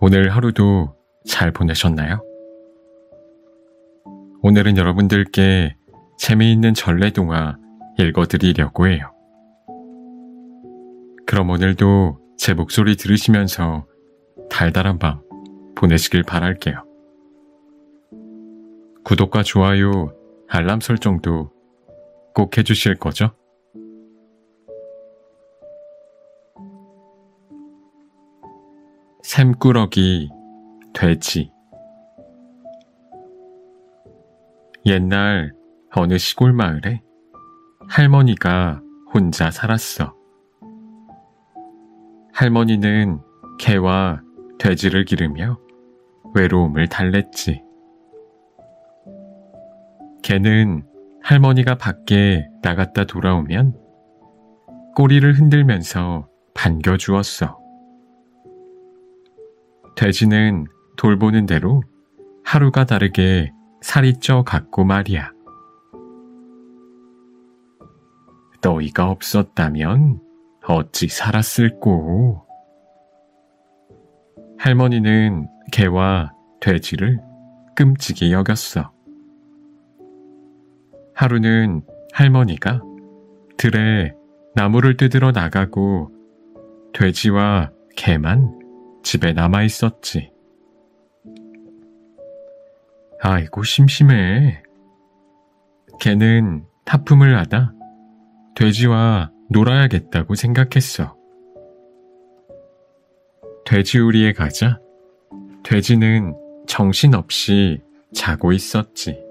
오늘 하루도 잘 보내셨나요? 오늘은 여러분들께 재미있는 전래동화 읽어드리려고 해요. 그럼 오늘도 제 목소리 들으시면서 달달한 밤 보내시길 바랄게요. 구독과 좋아요, 알람 설정도 꼭 해주실 거죠? 샘꾸러기 돼지. 옛날 어느 시골 마을에 할머니가 혼자 살았어. 할머니는 개와 돼지를 기르며 외로움을 달랬지. 개는 할머니가 밖에 나갔다 돌아오면 꼬리를 흔들면서 반겨주었어. 돼지는 돌보는 대로 하루가 다르게 살이 쪄갔고 말이야. 너희가 없었다면 어찌 살았을꼬. 할머니는 개와 돼지를 끔찍이 여겼어. 하루는 할머니가 들에 나무를 뜯으러 나가고 돼지와 개만 집에 남아 있었지. 아이고 심심해. 개는 타품을 하다 돼지와 놀아야겠다고 생각했어. 돼지우리에 가자 돼지는 정신없이 자고 있었지.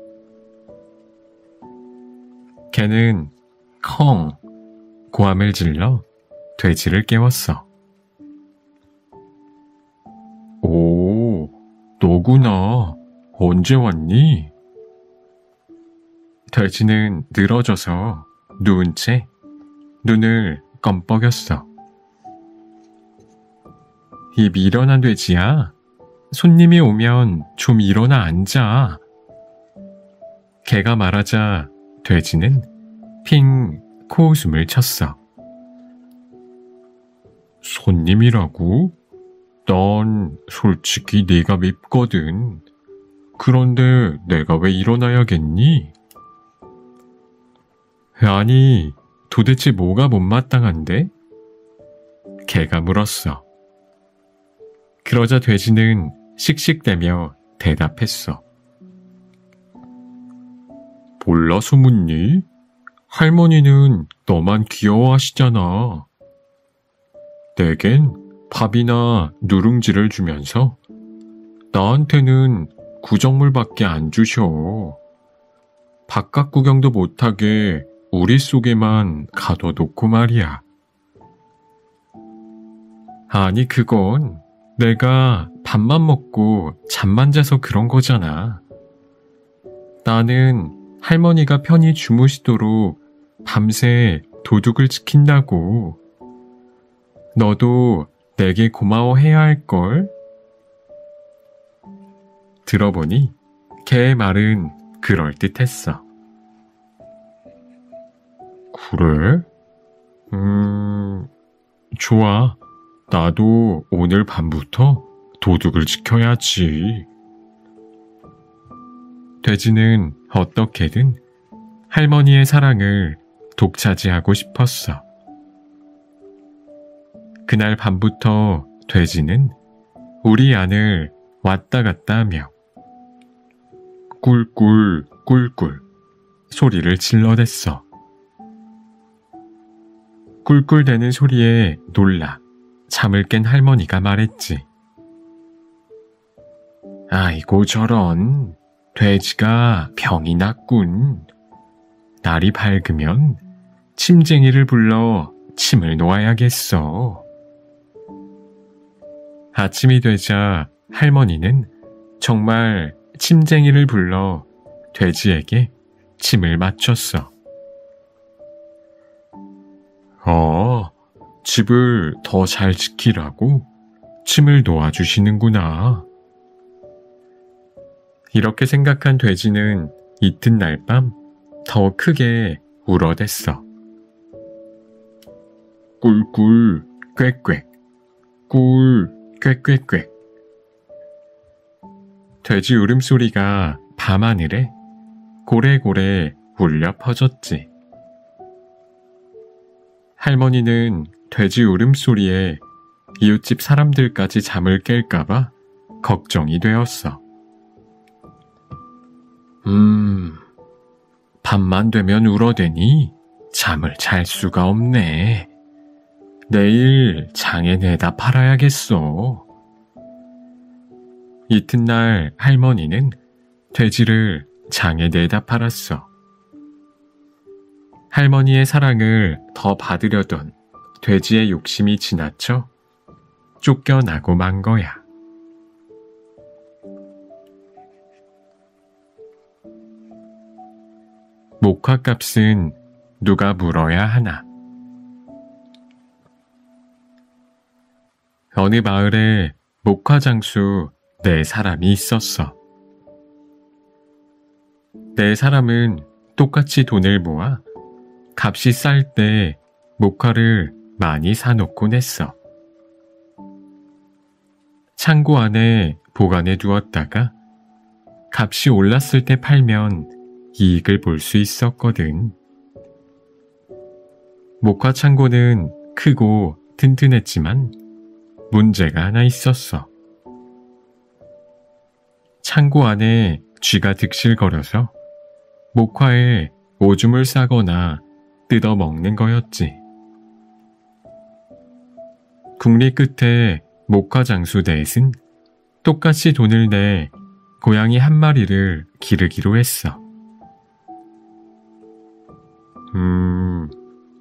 개는 컹 고함을 질러 돼지를 깨웠어. 오, 너구나. 언제 왔니? 돼지는 늘어져서 누운 채 눈을 껌뻑였어. 이 미련한 돼지야. 손님이 오면 좀 일어나 앉아. 개가 말하자 돼지는 핑 코웃음을 쳤어. 손님이라고? 난 솔직히 네가 밉거든. 그런데 내가 왜 일어나야겠니? 아니, 도대체 뭐가 못마땅한데? 개가 물었어. 그러자 돼지는 씩씩대며 대답했어. 몰라서 묻니? 할머니는 너만 귀여워하시잖아. 내겐 밥이나 누룽지를 주면서 나한테는 구정물밖에 안 주셔. 바깥 구경도 못하게 우리 속에만 가둬놓고 말이야. 아니 그건 내가 밥만 먹고 잠만 자서 그런 거잖아. 나는 할머니가 편히 주무시도록 밤새 도둑을 지킨다고. 너도 내게 고마워해야 할걸? 들어보니 개의 말은 그럴듯했어. 그래? 좋아. 나도 오늘 밤부터 도둑을 지켜야지. 돼지는 어떻게든 할머니의 사랑을 독차지하고 싶었어. 그날 밤부터 돼지는 우리 안을 왔다 갔다 하며 꿀꿀 꿀꿀 소리를 질러댔어. 꿀꿀대는 소리에 놀라 잠을 깬 할머니가 말했지. 아이고 저런, 돼지가 병이 났군. 날이 밝으면 침쟁이를 불러 침을 놓아야겠어. 아침이 되자 할머니는 정말 침쟁이를 불러 돼지에게 침을 맞췄어. 집을 더 잘 지키라고 침을 놓아주시는구나. 이렇게 생각한 돼지는 이튿날 밤 더 크게 울어댔어. 꿀꿀 꽥꽥 꿀 꽥꽥꽥 돼지 울음소리가 밤하늘에 고래고래 울려 퍼졌지. 할머니는 돼지 울음소리에 이웃집 사람들까지 잠을 깰까봐 걱정이 되었어. 밤만 되면 울어대니 잠을 잘 수가 없네. 내일 장에 내다 팔아야겠어. 이튿날 할머니는 돼지를 장에 내다 팔았어. 할머니의 사랑을 더 받으려던 돼지의 욕심이 지나쳐 쫓겨나고 만 거야. 목화값은 누가 물어야 하나? 어느 마을에 목화장수 4사람이 있었어. 4사람은 똑같이 돈을 모아 값이 쌀 때 목화를 많이 사놓곤 했어. 창고 안에 보관해 두었다가 값이 올랐을 때 팔면 이익을 볼 수 있었거든. 목화 창고는 크고 튼튼했지만 문제가 하나 있었어. 창고 안에 쥐가 득실거려서 목화에 오줌을 싸거나 뜯어 먹는 거였지. 국리 끝에 목화장수 넷은 똑같이 돈을 내 고양이 1마리를 기르기로 했어.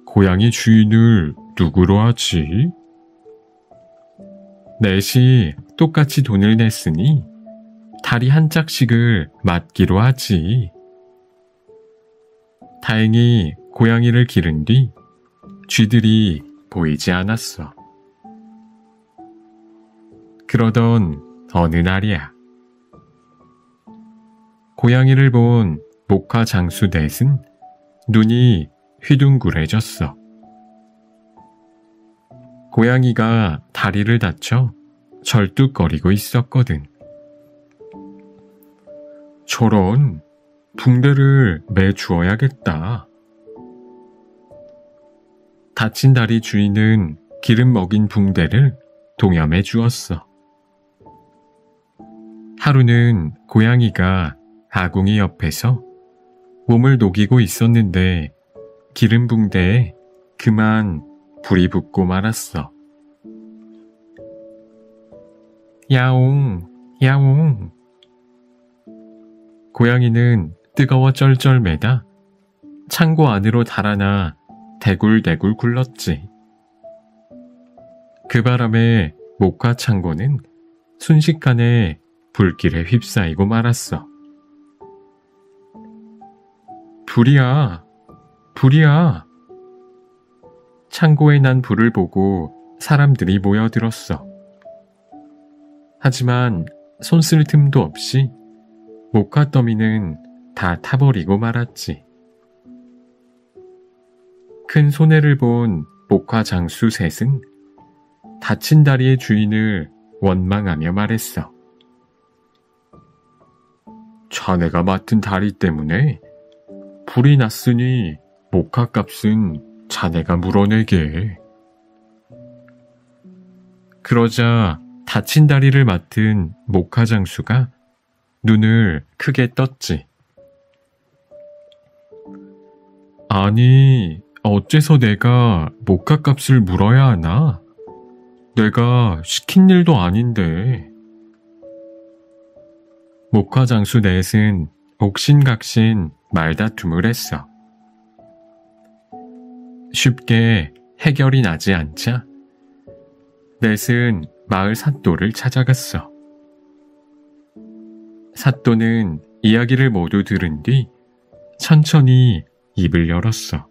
고양이 주인을 누구로 하지? 넷이 똑같이 돈을 냈으니 다리 한 짝씩을 맡기로 하지. 다행히 고양이를 기른 뒤 쥐들이 보이지 않았어. 그러던 어느 날이야. 고양이를 본 목화 장수 넷은 눈이 휘둥그레졌어. 고양이가 다리를 다쳐 절뚝거리고 있었거든. 저런, 붕대를 매주어야겠다. 다친 다리 주인은 기름 먹인 붕대를 동염해 주었어. 하루는 고양이가 아궁이 옆에서 몸을 녹이고 있었는데 기름 붕대에 그만 불이 붙고 말았어. 야옹, 야옹. 고양이는 뜨거워 쩔쩔매다 창고 안으로 달아나 대굴대굴 굴렀지. 그 바람에 목화 창고는 순식간에 불길에 휩싸이고 말았어. 불이야, 불이야. 창고에 난 불을 보고 사람들이 모여들었어. 하지만 손 쓸 틈도 없이 목화 더미는 다 타버리고 말았지. 큰 손해를 본 목화 장수 셋은 다친 다리의 주인을 원망하며 말했어. 자네가 맡은 다리 때문에 불이 났으니 목화값은 자네가 물어내게. 그러자 다친 다리를 맡은 목화 장수가 눈을 크게 떴지. 아니, 어째서 내가 목화값을 물어야 하나? 내가 시킨 일도 아닌데. 목화 장수 넷은 옥신각신 말다툼을 했어. 쉽게 해결이 나지 않자 넷은 마을 사또를 찾아갔어. 사또는 이야기를 모두 들은 뒤 천천히 입을 열었어.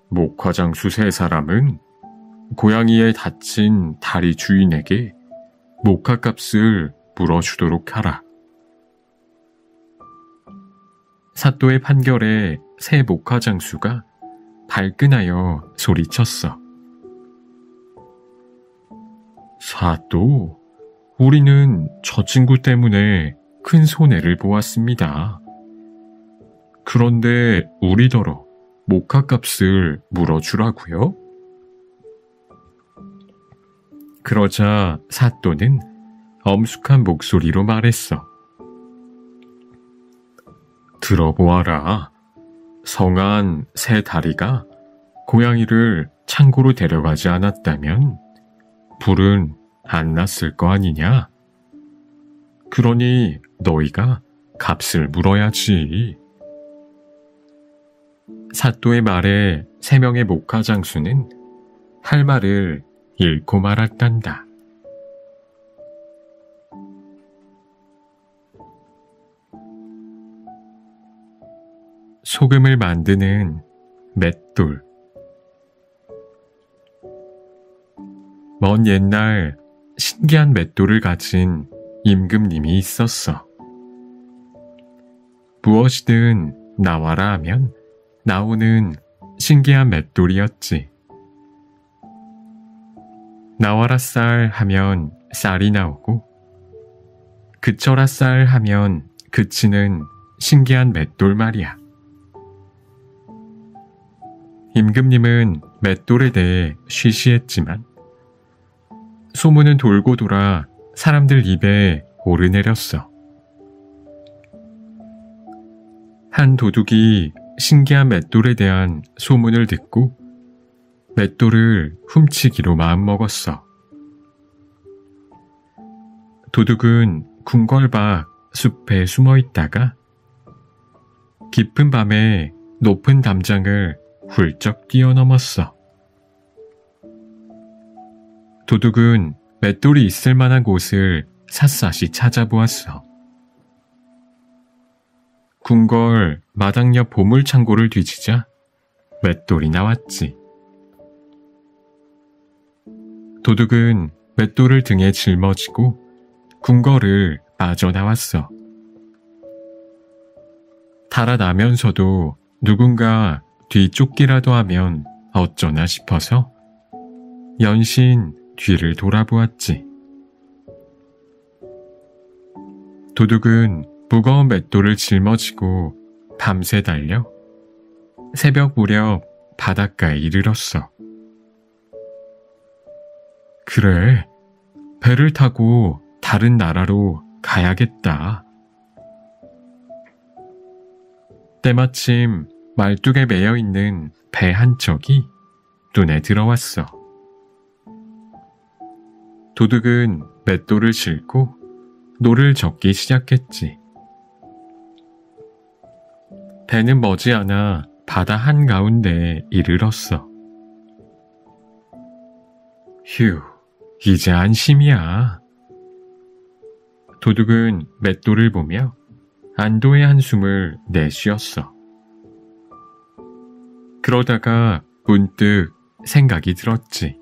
목화장수 3사람은 고양이의 다친 다리 주인에게 목화값을 물어주도록 하라. 사또의 판결에 새 목화장수가 발끈하여 소리쳤어. 사또, 우리는 저 친구 때문에 큰 손해를 보았습니다. 그런데 우리더러 목화값을 물어주라고요? 그러자 사또는 엄숙한 목소리로 말했어. 들어보아라. 성한 새 다리가 고양이를 창고로 데려가지 않았다면 불은 안 났을 거 아니냐? 그러니 너희가 값을 물어야지. 사또의 말에 3명의 목화 장수는 할 말을 잃고 말았단다. 소금을 만드는 맷돌. 먼 옛날 신기한 맷돌을 가진 임금님이 있었어. 무엇이든 나와라 하면 나오는 신기한 맷돌이었지. 나와라 쌀 하면 쌀이 나오고 그쳐라 쌀 하면 그치는 신기한 맷돌 말이야. 임금님은 맷돌에 대해 쉬쉬했지만 소문은 돌고 돌아 사람들 입에 오르내렸어. 한 도둑이 신기한 맷돌에 대한 소문을 듣고 맷돌을 훔치기로 마음먹었어. 도둑은 궁궐 밖 숲에 숨어 있다가 깊은 밤에 높은 담장을 훌쩍 뛰어넘었어. 도둑은 맷돌이 있을 만한 곳을 샅샅이 찾아보았어. 궁궐 마당 옆 보물창고를 뒤지자 맷돌이 나왔지. 도둑은 맷돌을 등에 짊어지고 궁궐을 빠져나왔어. 달아나면서도 누군가 뒤쫓기라도 하면 어쩌나 싶어서 연신 뒤를 돌아보았지. 도둑은 무거운 맷돌을 짊어지고 밤새 달려 새벽 무렵 바닷가에 이르렀어. 그래, 배를 타고 다른 나라로 가야겠다. 때마침 말뚝에 매여 있는 배 한 척이 눈에 들어왔어. 도둑은 맷돌을 싣고 노를 젓기 시작했지. 배는 머지않아 바다 한가운데에 이르렀어. 휴, 이제 안심이야. 도둑은 맷돌을 보며 안도의 한숨을 내쉬었어. 그러다가 문득 생각이 들었지.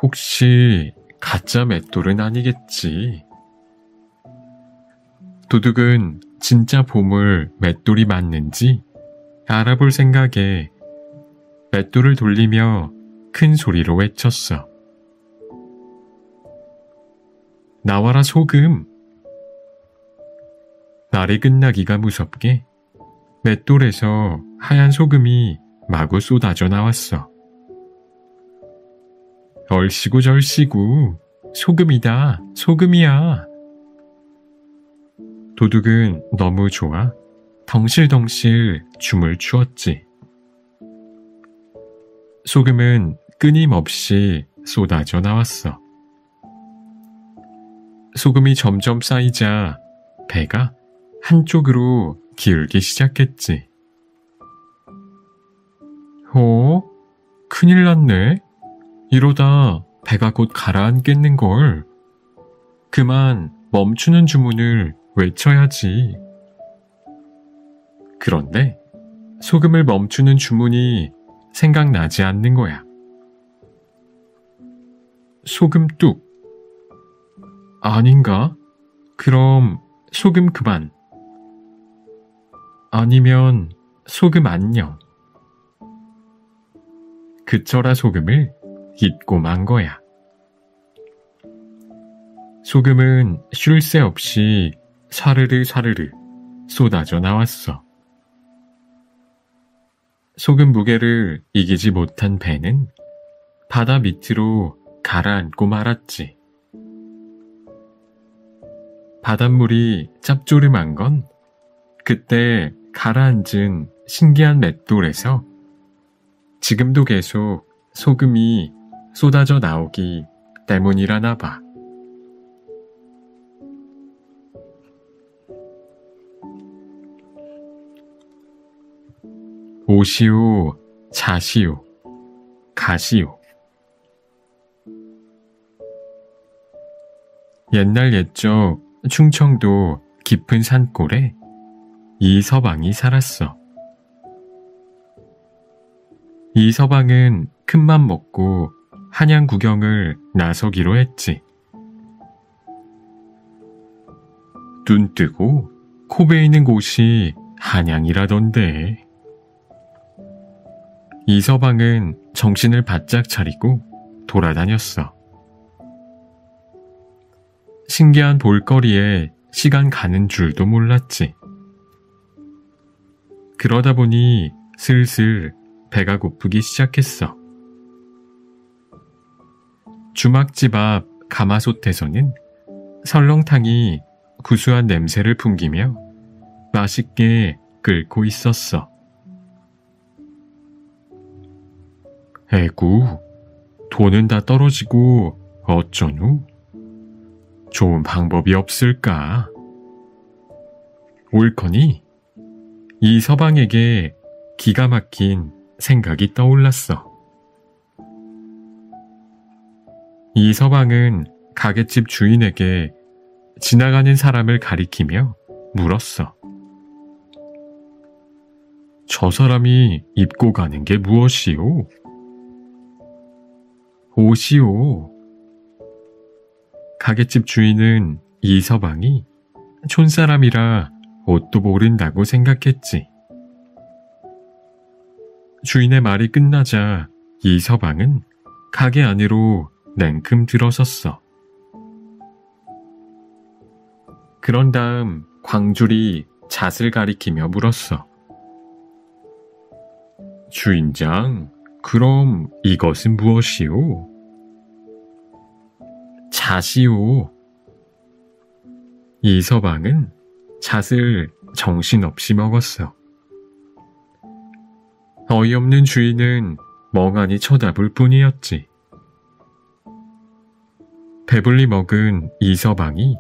혹시 가짜 맷돌은 아니겠지? 도둑은 진짜 보물 맷돌이 맞는지 알아볼 생각에 맷돌을 돌리며 큰 소리로 외쳤어. 나와라 소금! 날이 끝나기가 무섭게 맷돌에서 하얀 소금이 마구 쏟아져 나왔어. 얼씨구 절씨구, 소금이다, 소금이야. 도둑은 너무 좋아 덩실덩실 춤을 추었지. 소금은 끊임없이 쏟아져 나왔어. 소금이 점점 쌓이자 배가 한쪽으로 기울기 시작했지. 큰일 났네. 이러다 배가 곧 가라앉겠는걸. 그만 멈추는 주문을 외쳐야지. 그런데 소금을 멈추는 주문이 생각나지 않는 거야. 소금 뚝. 아닌가? 그럼 소금 그만. 아니면 소금 안녕. 그쳐라 소금을 잊고 만 거야. 소금은 쉴 새 없이 사르르 사르르 쏟아져 나왔어. 소금 무게를 이기지 못한 배는 바다 밑으로 가라앉고 말았지. 바닷물이 짭조름한 건 그때 가라앉은 신기한 맷돌에서 지금도 계속 소금이 쏟아져 나오기 때문이라나 봐. 오시오, 자시오, 가시오. 옛날 옛적 충청도 깊은 산골에 이서방이 살았어. 이서방은 큰맘 먹고 한양 구경을 나서기로 했지. 눈 뜨고 코 베이는 곳이 한양이라던데. 이서방은 정신을 바짝 차리고 돌아다녔어. 신기한 볼거리에 시간 가는 줄도 몰랐지. 그러다 보니 슬슬 배가 고프기 시작했어. 주막집 앞 가마솥에서는 설렁탕이 구수한 냄새를 풍기며 맛있게 끓고 있었어. 에구, 돈은 다 떨어지고 어쩌누? 좋은 방법이 없을까? 옳거니 이 서방에게 기가 막힌 생각이 떠올랐어. 이 서방은 가게집 주인에게 지나가는 사람을 가리키며 물었어. 저 사람이 입고 가는 게 무엇이오? 옷이오. 가게집 주인은 이 서방이 촌사람이라 옷도 모른다고 생각했지. 주인의 말이 끝나자 이 서방은 가게 안으로 냉큼 들어섰어. 그런 다음 광줄이 잣을 가리키며 물었어. 주인장, 그럼 이것은 무엇이오? 잣이오. 이 서방은 잣을 정신없이 먹었어. 어이없는 주인은 멍하니 쳐다볼 뿐이었지. 배불리 먹은 이 서방이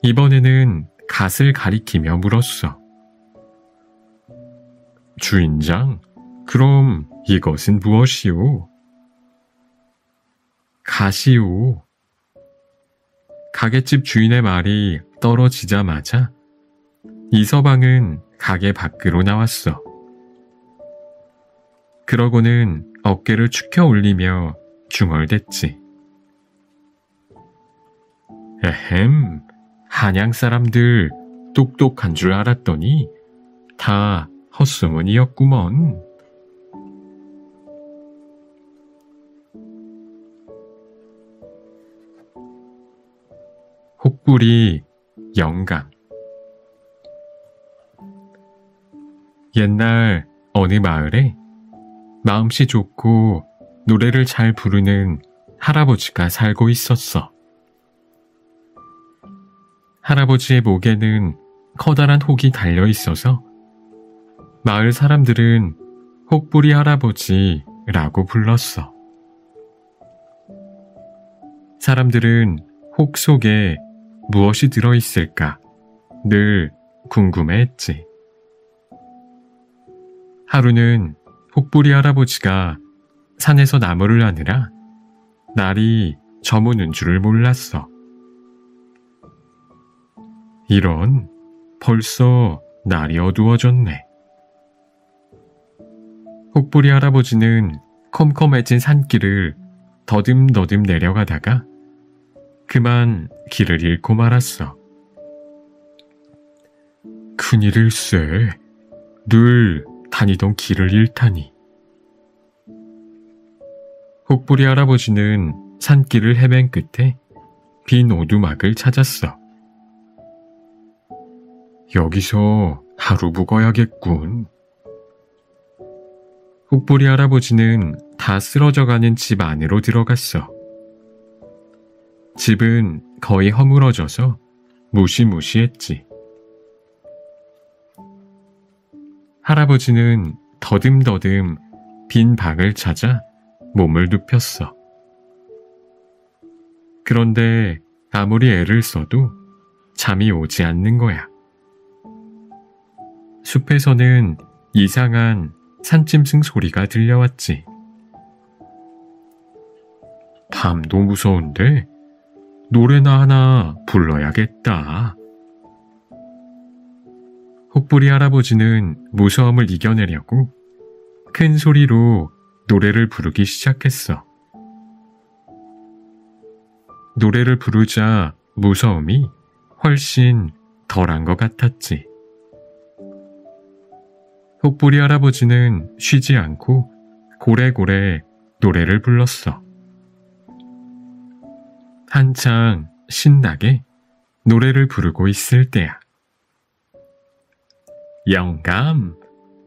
이번에는 갓을 가리키며 물었어. 주인장, 그럼 이것은 무엇이오? 갓이오. 가게집 주인의 말이 떨어지자마자 이 서방은 가게 밖으로 나왔어. 그러고는 어깨를 축혀 올리며 중얼댔지. 에헴, 한양 사람들 똑똑한 줄 알았더니 다 헛소문이었구먼. 혹부리 영감. 옛날 어느 마을에 마음씨 좋고 노래를 잘 부르는 할아버지가 살고 있었어. 할아버지의 목에는 커다란 혹이 달려 있어서 마을 사람들은 혹부리 할아버지라고 불렀어. 사람들은 혹 속에 무엇이 들어있을까 늘 궁금해했지. 하루는 혹부리 할아버지가 산에서 나무를 하느라 날이 저무는 줄을 몰랐어. 이런, 벌써 날이 어두워졌네. 혹부리 할아버지는 컴컴해진 산길을 더듬더듬 내려가다가 그만 길을 잃고 말았어. 큰일일세. 늘 다니던 길을 잃다니. 혹부리 할아버지는 산길을 헤맨 끝에 빈 오두막을 찾았어. 여기서 하루 묵어야겠군. 혹부리 할아버지는 다 쓰러져가는 집 안으로 들어갔어. 집은 거의 허물어져서 무시무시했지. 할아버지는 더듬더듬 빈 방을 찾아 몸을 눕혔어. 그런데 아무리 애를 써도 잠이 오지 않는 거야. 숲에서는 이상한 산짐승 소리가 들려왔지. 밤도 무서운데 노래나 하나 불러야겠다. 혹부리 할아버지는 무서움을 이겨내려고 큰 소리로 노래를 부르기 시작했어. 노래를 부르자 무서움이 훨씬 덜한 것 같았지. 혹부리 할아버지는 쉬지 않고 고래고래 노래를 불렀어. 한창 신나게 노래를 부르고 있을 때야. 영감,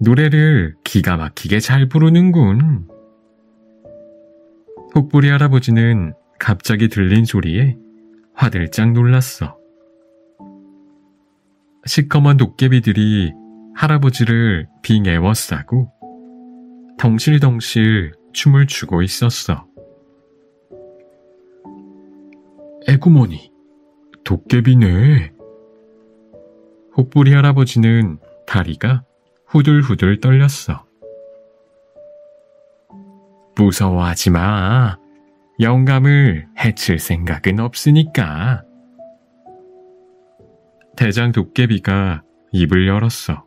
노래를 기가 막히게 잘 부르는군. 혹부리 할아버지는 갑자기 들린 소리에 화들짝 놀랐어. 시커먼 도깨비들이 할아버지를 빙 에워싸고 덩실덩실 춤을 추고 있었어. 에구머니, 도깨비네. 혹부리 할아버지는 다리가 후들후들 떨렸어. 무서워하지 마. 영감을 해칠 생각은 없으니까. 대장 도깨비가 입을 열었어.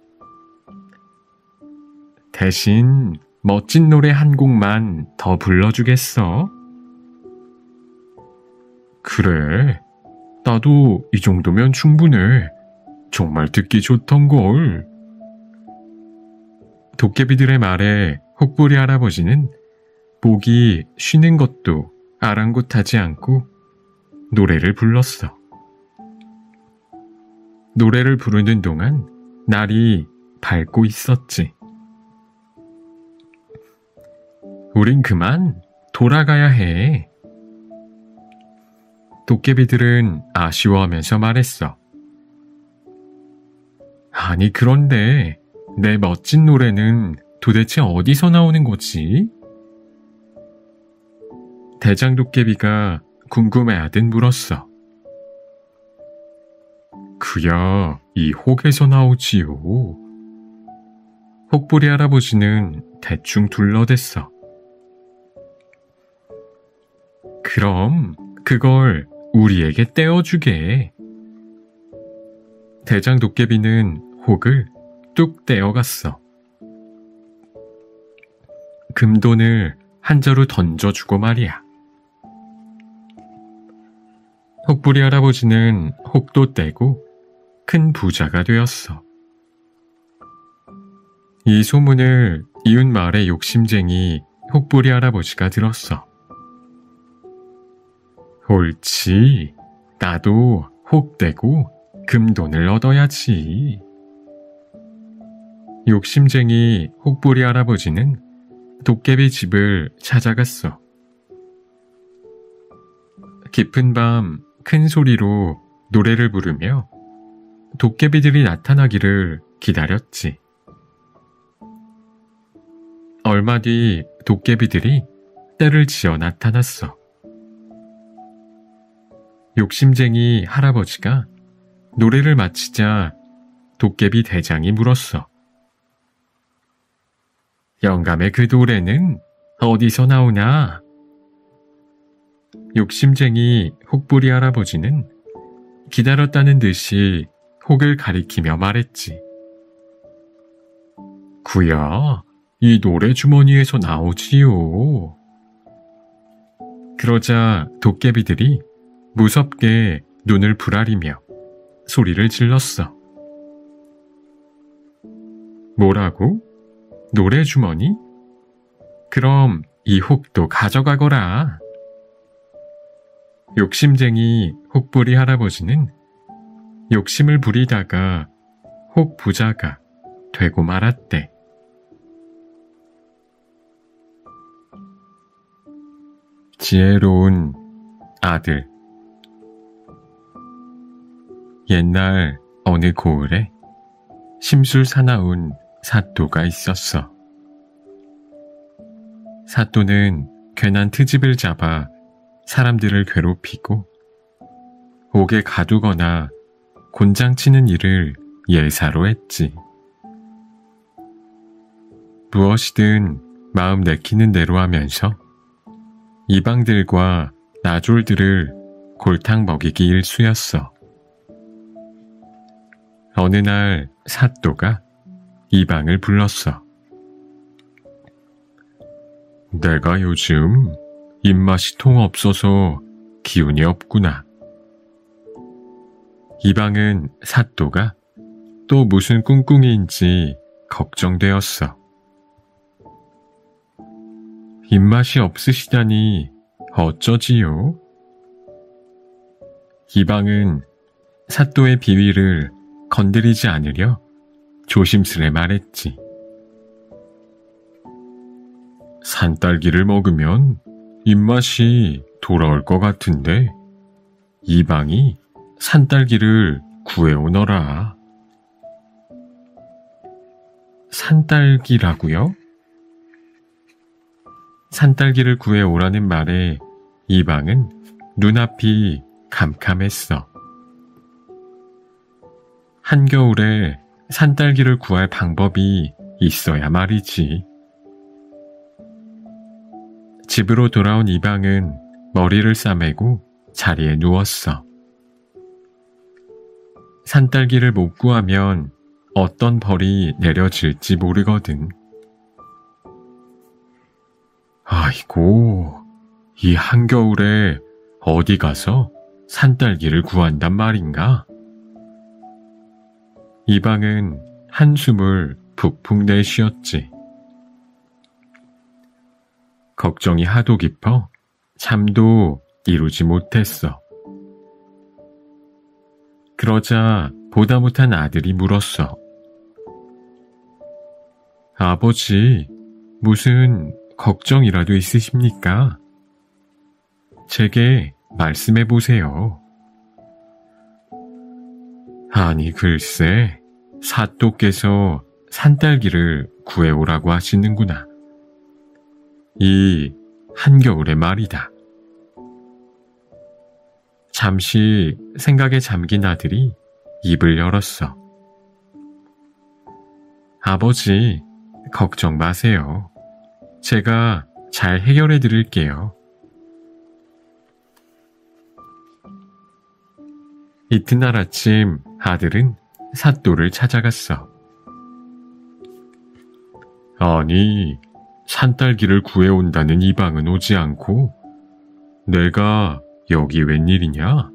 대신 멋진 노래 한 곡만 더 불러주겠어? 그래, 나도 이 정도면 충분해. 정말 듣기 좋던걸. 도깨비들의 말에 혹부리 할아버지는 목이 쉬는 것도 아랑곳하지 않고 노래를 불렀어. 노래를 부르는 동안 날이 밝고 있었지. 우린 그만 돌아가야 해. 도깨비들은 아쉬워하면서 말했어. 아니, 그런데 내 멋진 노래는 도대체 어디서 나오는 거지? 대장 도깨비가 궁금해하듯 물었어. 그야 이 혹에서 나오지요. 혹부리 할아버지는 대충 둘러댔어. 그럼 그걸 우리에게 떼어주게. 대장 도깨비는 혹을 뚝 떼어갔어. 금돈을 한 자루 던져주고 말이야. 혹부리 할아버지는 혹도 떼고 큰 부자가 되었어. 이 소문을 이웃 마을의 욕심쟁이 혹부리 할아버지가 들었어. 옳지, 나도 혹 떼고 금돈을 얻어야지. 욕심쟁이 혹부리 할아버지는 도깨비 집을 찾아갔어. 깊은 밤 큰 소리로 노래를 부르며 도깨비들이 나타나기를 기다렸지. 얼마 뒤 도깨비들이 떼를 지어 나타났어. 욕심쟁이 할아버지가 노래를 마치자 도깨비 대장이 물었어. 영감의 그 노래는 어디서 나오나? 욕심쟁이 혹부리 할아버지는 기다렸다는 듯이 혹을 가리키며 말했지. 구야, 이 노래 주머니에서 나오지요. 그러자 도깨비들이 무섭게 눈을 부라리며 소리를 질렀어. 뭐라고? 노래 주머니? 그럼 이 혹도 가져가거라. 욕심쟁이 혹부리 할아버지는 욕심을 부리다가 혹 부자가 되고 말았대. 지혜로운 아들. 옛날 어느 고을에 심술사나운 사또가 있었어. 사또는 괜한 트집을 잡아 사람들을 괴롭히고 옥에 가두거나 곤장치는 일을 예사로 했지. 무엇이든 마음 내키는 대로 하면서 이방들과 나졸들을 골탕 먹이기 일쑤였어. 어느 날 사또가 이방을 불렀어. 내가 요즘 입맛이 통 없어서 기운이 없구나. 이방은 사또가 또 무슨 꿍꿍이인지 걱정되었어. 입맛이 없으시다니 어쩌지요? 이방은 사또의 비위를 건드리지 않으려 조심스레 말했지. 산딸기를 먹으면 입맛이 돌아올 것 같은데 이방이 산딸기를 구해오너라. 산딸기라고요? 산딸기를 구해오라는 말에 이방은 눈앞이 캄캄했어. 한겨울에 산딸기를 구할 방법이 있어야 말이지. 집으로 돌아온 이방은 머리를 싸매고 자리에 누웠어. 산딸기를 못 구하면 어떤 벌이 내려질지 모르거든. 아이고, 이 한겨울에 어디 가서 산딸기를 구한단 말인가? 이방은 한숨을 푹푹 내쉬었지. 걱정이 하도 깊어 잠도 이루지 못했어. 그러자 보다 못한 아들이 물었어. 아버지, 무슨 걱정이라도 있으십니까? 제게 말씀해 보세요. 아니 글쎄, 사또께서 산딸기를 구해오라고 하시는구나. 이 한겨울의 말이다. 잠시 생각에 잠긴 아들이 입을 열었어. 아버지, 걱정 마세요. 제가 잘 해결해 드릴게요. 이튿날 아침 아들은 사또를 찾아갔어. 아니, 산딸기를 구해온다는 이방은 오지 않고 내가 여기 웬일이냐?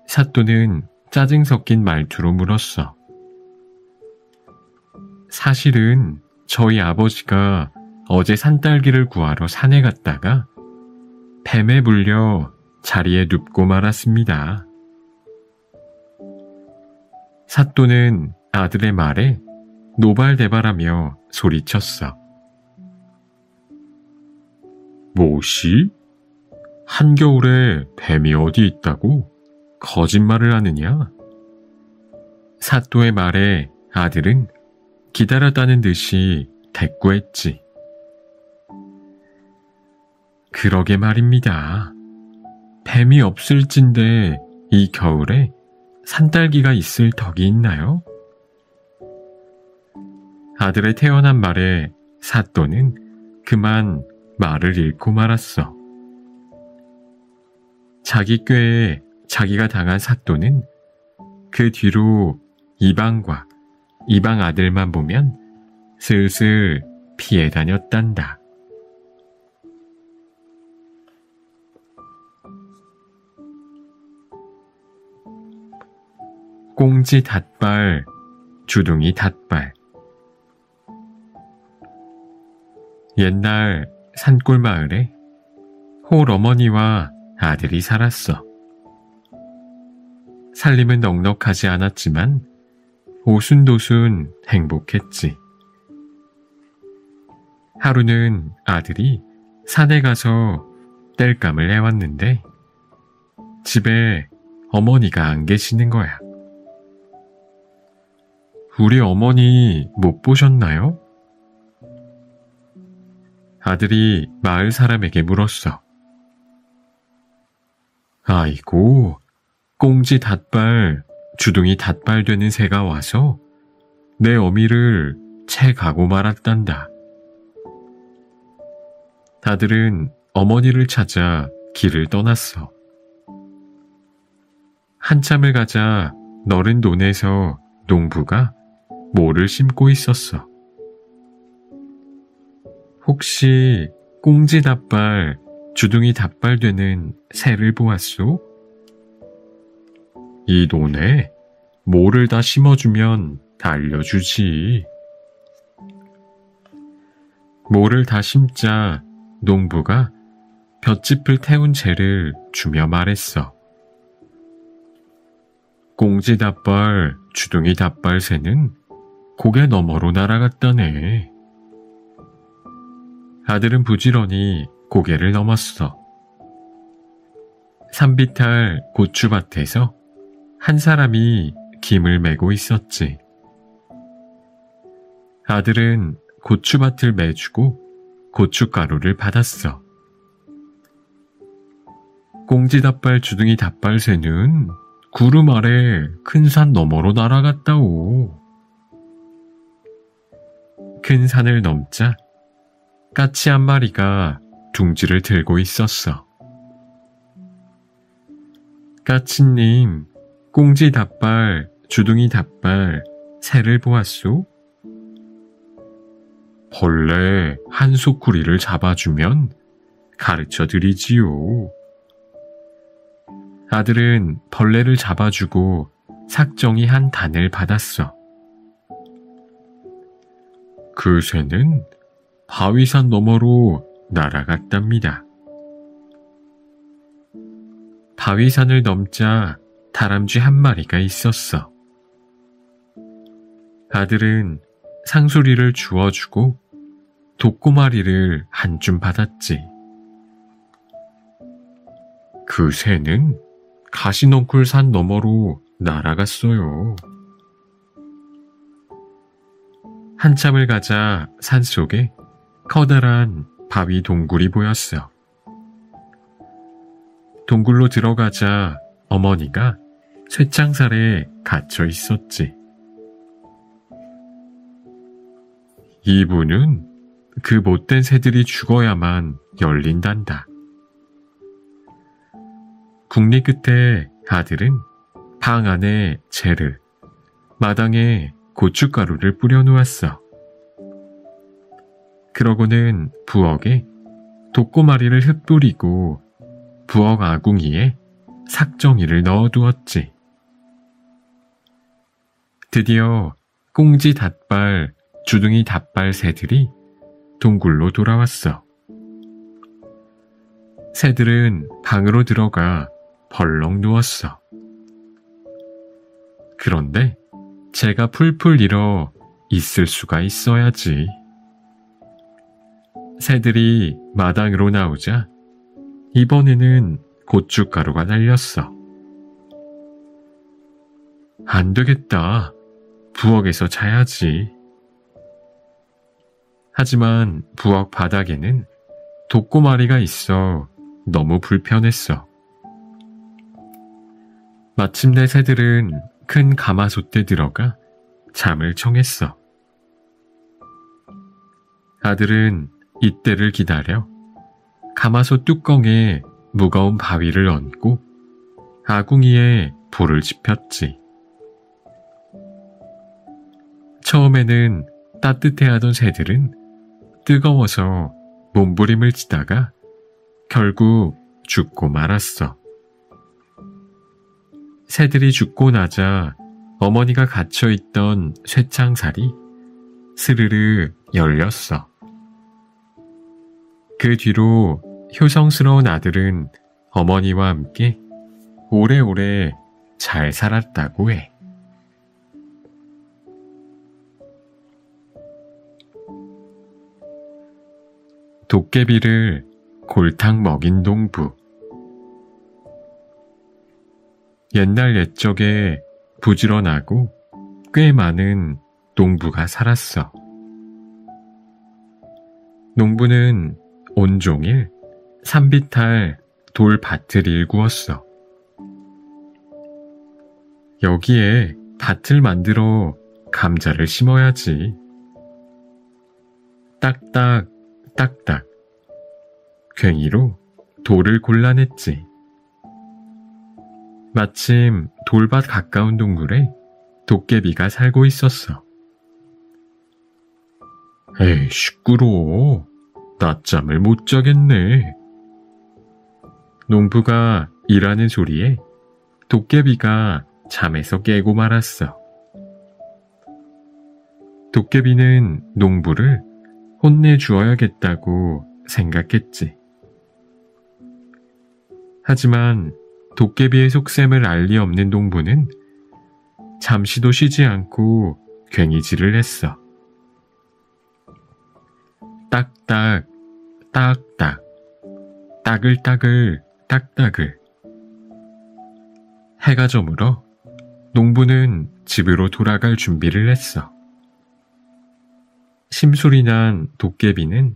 사또는 짜증 섞인 말투로 물었어. 사실은 저희 아버지가 어제 산딸기를 구하러 산에 갔다가 뱀에 물려 자리에 눕고 말았습니다. 사또는 아들의 말에 노발대발하며 소리쳤어. 뭐시? 한겨울에 뱀이 어디 있다고? 거짓말을 하느냐? 사또의 말에 아들은 기다렸다는 듯이 대꾸했지. 그러게 말입니다. 뱀이 없을진데 이 겨울에 산딸기가 있을 덕이 있나요? 아들의 태연한 말에 사또는 그만 말을 잃고 말았어. 자기 꾀에 자기가 당한 사또는 그 뒤로 이방과 이방 아들만 보면 슬슬 피해 다녔단다. 꽁지 닷발, 주둥이 닷발. 옛날 산골 마을에 홀 어머니와 아들이 살았어. 살림은 넉넉하지 않았지만 오순도순 행복했지. 하루는 아들이 산에 가서 땔감을 해왔는데 집에 어머니가 안 계시는 거야. 우리 어머니 못 보셨나요? 아들이 마을 사람에게 물었어. 아이고, 꽁지 닷발, 주둥이 닷발 되는 새가 와서 내 어미를 채 가고 말았단다. 아들은 어머니를 찾아 길을 떠났어. 한참을 가자 너른 논에서 농부가 모를 심고 있었어. 혹시 꽁지 닷발, 주둥이 닷발 되는 새를 보았소? 이 논에 모를 다 심어주면 알려주지. 모를 다 심자 농부가 볏짚을 태운 재를 주며 말했어. 꽁지 닷발, 주둥이 닷발 새는 고개 너머로 날아갔다네. 아들은 부지런히 고개를 넘었어. 산비탈 고추밭에서 한 사람이 김을 메고 있었지. 아들은 고추밭을 메주고 고춧가루를 받았어. 꽁지 닷발, 주둥이 닷발 새는 구름 아래 큰 산 너머로 날아갔다오. 큰 산을 넘자 까치 한 마리가 둥지를 들고 있었어. 까치님, 꽁지 닷발, 주둥이 닷발, 새를 보았소? 벌레 한 소쿠리를 잡아주면 가르쳐 드리지요. 아들은 벌레를 잡아주고 삭정이 한 단을 받았어. 그 새는 바위산 너머로 날아갔답니다. 바위산을 넘자 다람쥐 한 마리가 있었어. 아들은 상소리를 주워주고 독고마리를 한 줌 받았지. 그 새는 가시넝쿨 산 너머로 날아갔어요. 한참을 가자 산속에 커다란 바위 동굴이 보였어. 동굴로 들어가자 어머니가 쇠창살에 갇혀 있었지. 이분은 그 못된 새들이 죽어야만 열린단다. 국리 끝에 아들은 방 안에 재를, 마당에 고춧가루를 뿌려놓았어. 그러고는 부엌에 독고마리를 흩뿌리고 부엌 아궁이에 삭정이를 넣어두었지. 드디어 꽁지 닷발, 주둥이 닷발 새들이 동굴로 돌아왔어. 새들은 방으로 들어가 벌렁 누웠어. 그런데 재가 풀풀 일어 있을 수가 있어야지. 새들이 마당으로 나오자 이번에는 고춧가루가 날렸어. 안 되겠다. 부엌에서 자야지. 하지만 부엌 바닥에는 독고마리가 있어 너무 불편했어. 마침내 새들은 큰 가마솥에 들어가 잠을 청했어. 아들은 이때를 기다려 가마솥 뚜껑에 무거운 바위를 얹고 아궁이에 불을 지폈지. 처음에는 따뜻해하던 새들은 뜨거워서 몸부림을 치다가 결국 죽고 말았어. 새들이 죽고 나자 어머니가 갇혀있던 쇠창살이 스르르 열렸어. 그 뒤로 효성스러운 아들은 어머니와 함께 오래오래 잘 살았다고 해. 도깨비를 골탕 먹인 농부. 옛날 옛적에 부지런하고 꽤 많은 농부가 살았어. 농부는 온종일 산비탈 돌밭을 일구었어. 여기에 밭을 만들어 감자를 심어야지. 딱딱 딱딱 괭이로 돌을 골라냈지. 마침 돌밭 가까운 동굴에 도깨비가 살고 있었어. 에이, 시끄러워. 낮잠을 못 자겠네. 농부가 일하는 소리에 도깨비가 잠에서 깨고 말았어. 도깨비는 농부를 혼내주어야겠다고 생각했지. 하지만 도깨비의 속셈을 알 리 없는 농부는 잠시도 쉬지 않고 괭이질을 했어. 딱딱, 딱딱, 따글따글, 딱따글. 해가 저물어 농부는 집으로 돌아갈 준비를 했어. 심술이 난 도깨비는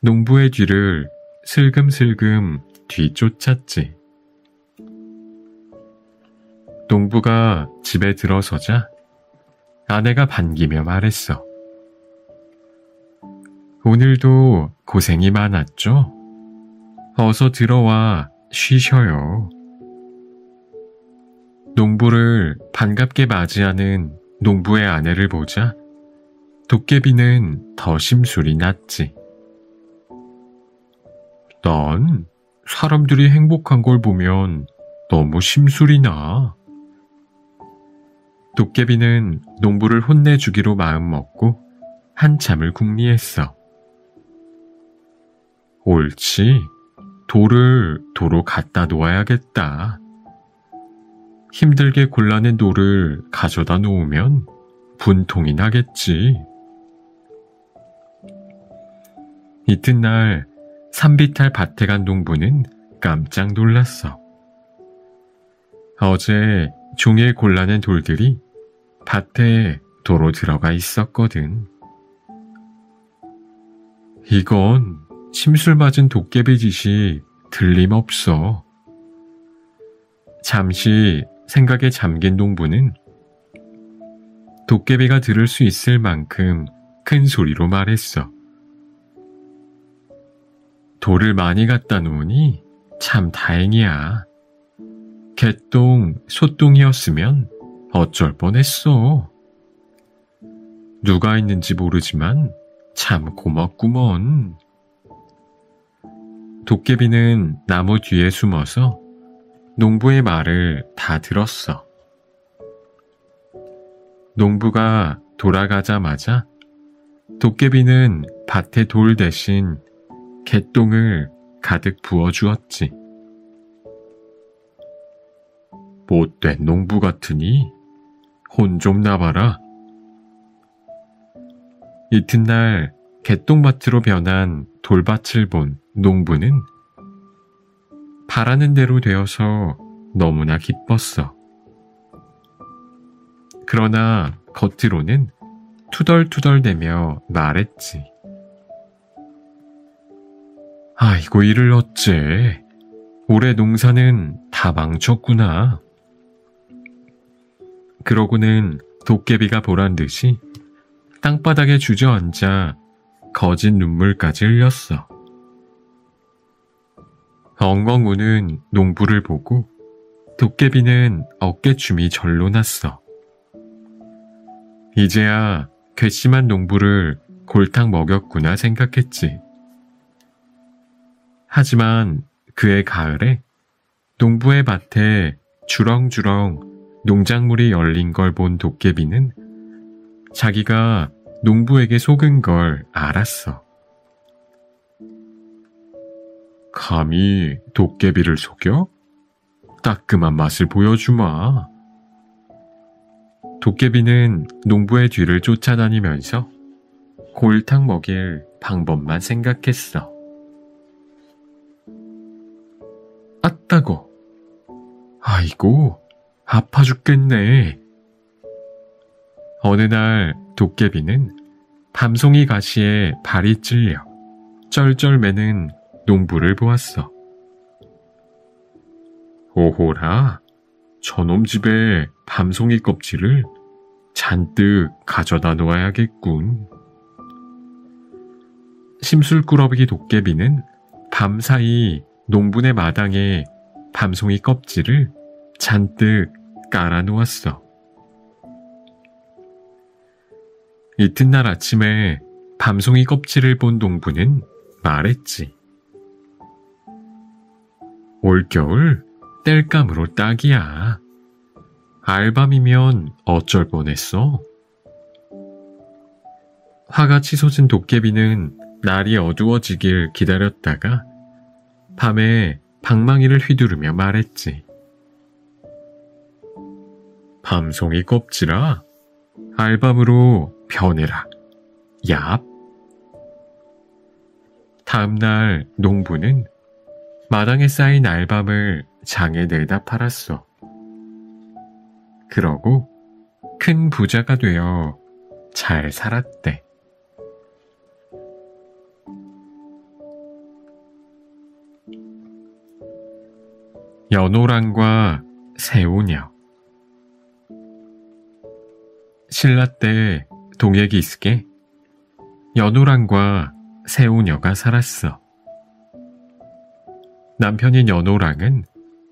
농부의 뒤를 슬금슬금 뒤쫓았지. 농부가 집에 들어서자 아내가 반기며 말했어. 오늘도 고생이 많았죠? 어서 들어와 쉬셔요. 농부를 반갑게 맞이하는 농부의 아내를 보자 도깨비는 더 심술이 났지. 난 사람들이 행복한 걸 보면 너무 심술이 나. 도깨비는 농부를 혼내주기로 마음먹고 한참을 궁리했어. 옳지. 돌을 도로 갖다 놓아야겠다. 힘들게 골라낸 돌을 가져다 놓으면 분통이 나겠지. 이튿날 산비탈 밭에 간 농부는 깜짝 놀랐어. 어제 종일 골라낸 돌들이 밭에 도로 들어가 있었거든. 이건 심술 맞은 도깨비 짓이 틀림없어. 잠시 생각에 잠긴 농부는 도깨비가 들을 수 있을 만큼 큰 소리로 말했어. 돌을 많이 갖다 놓으니 참 다행이야. 개똥, 소똥이었으면 어쩔 뻔했어. 누가 있는지 모르지만 참 고맙구먼. 도깨비는 나무 뒤에 숨어서 농부의 말을 다 들었어. 농부가 돌아가자마자 도깨비는 밭에 돌 대신 개똥을 가득 부어주었지. 못된 농부 같으니 혼 좀 나봐라. 이튿날 개똥밭으로 변한 돌밭을 본 농부는 바라는 대로 되어서 너무나 기뻤어. 그러나 겉으로는 투덜투덜대며 말했지. 아이고 이를 어째. 올해 농사는 다 망쳤구나. 그러고는 도깨비가 보란 듯이 땅바닥에 주저앉아 거진 눈물까지 흘렸어. 엉엉 우는 농부를 보고 도깨비는 어깨춤이 절로 났어. 이제야 괘씸한 농부를 골탕 먹였구나 생각했지. 하지만 그해 가을에 농부의 밭에 주렁주렁 농작물이 열린 걸 본 도깨비는 자기가 농부에게 속은 걸 알았어. 감히 도깨비를 속여? 따끔한 맛을 보여주마. 도깨비는 농부의 뒤를 쫓아다니면서 골탕 먹일 방법만 생각했어. 아따고. 아이고, 아파 죽겠네. 어느 날 도깨비는 밤송이 가시에 발이 찔려 쩔쩔매는 농부를 보았어. 오호라, 저놈 집에 밤송이 껍질을 잔뜩 가져다 놓아야겠군. 심술꾸러기 도깨비는 밤사이 농부네 마당에 밤송이 껍질을 잔뜩 깔아 놓았어. 이튿날 아침에 밤송이 껍질을 본 농부는 말했지. 올겨울 땔감으로 딱이야. 알밤이면 어쩔 뻔했어. 화가 치솟은 도깨비는 날이 어두워지길 기다렸다가 밤에 방망이를 휘두르며 말했지. 밤송이 껍질아, 알밤으로 변해라. 얍. 다음날 농부는 마당에 쌓인 알밤을 장에 내다 팔았어. 그러고 큰 부자가 되어 잘 살았대. 연호랑과 새우녀. 신라 때 동해기슭에 연호랑과 새우녀가 살았어. 남편인 연호랑은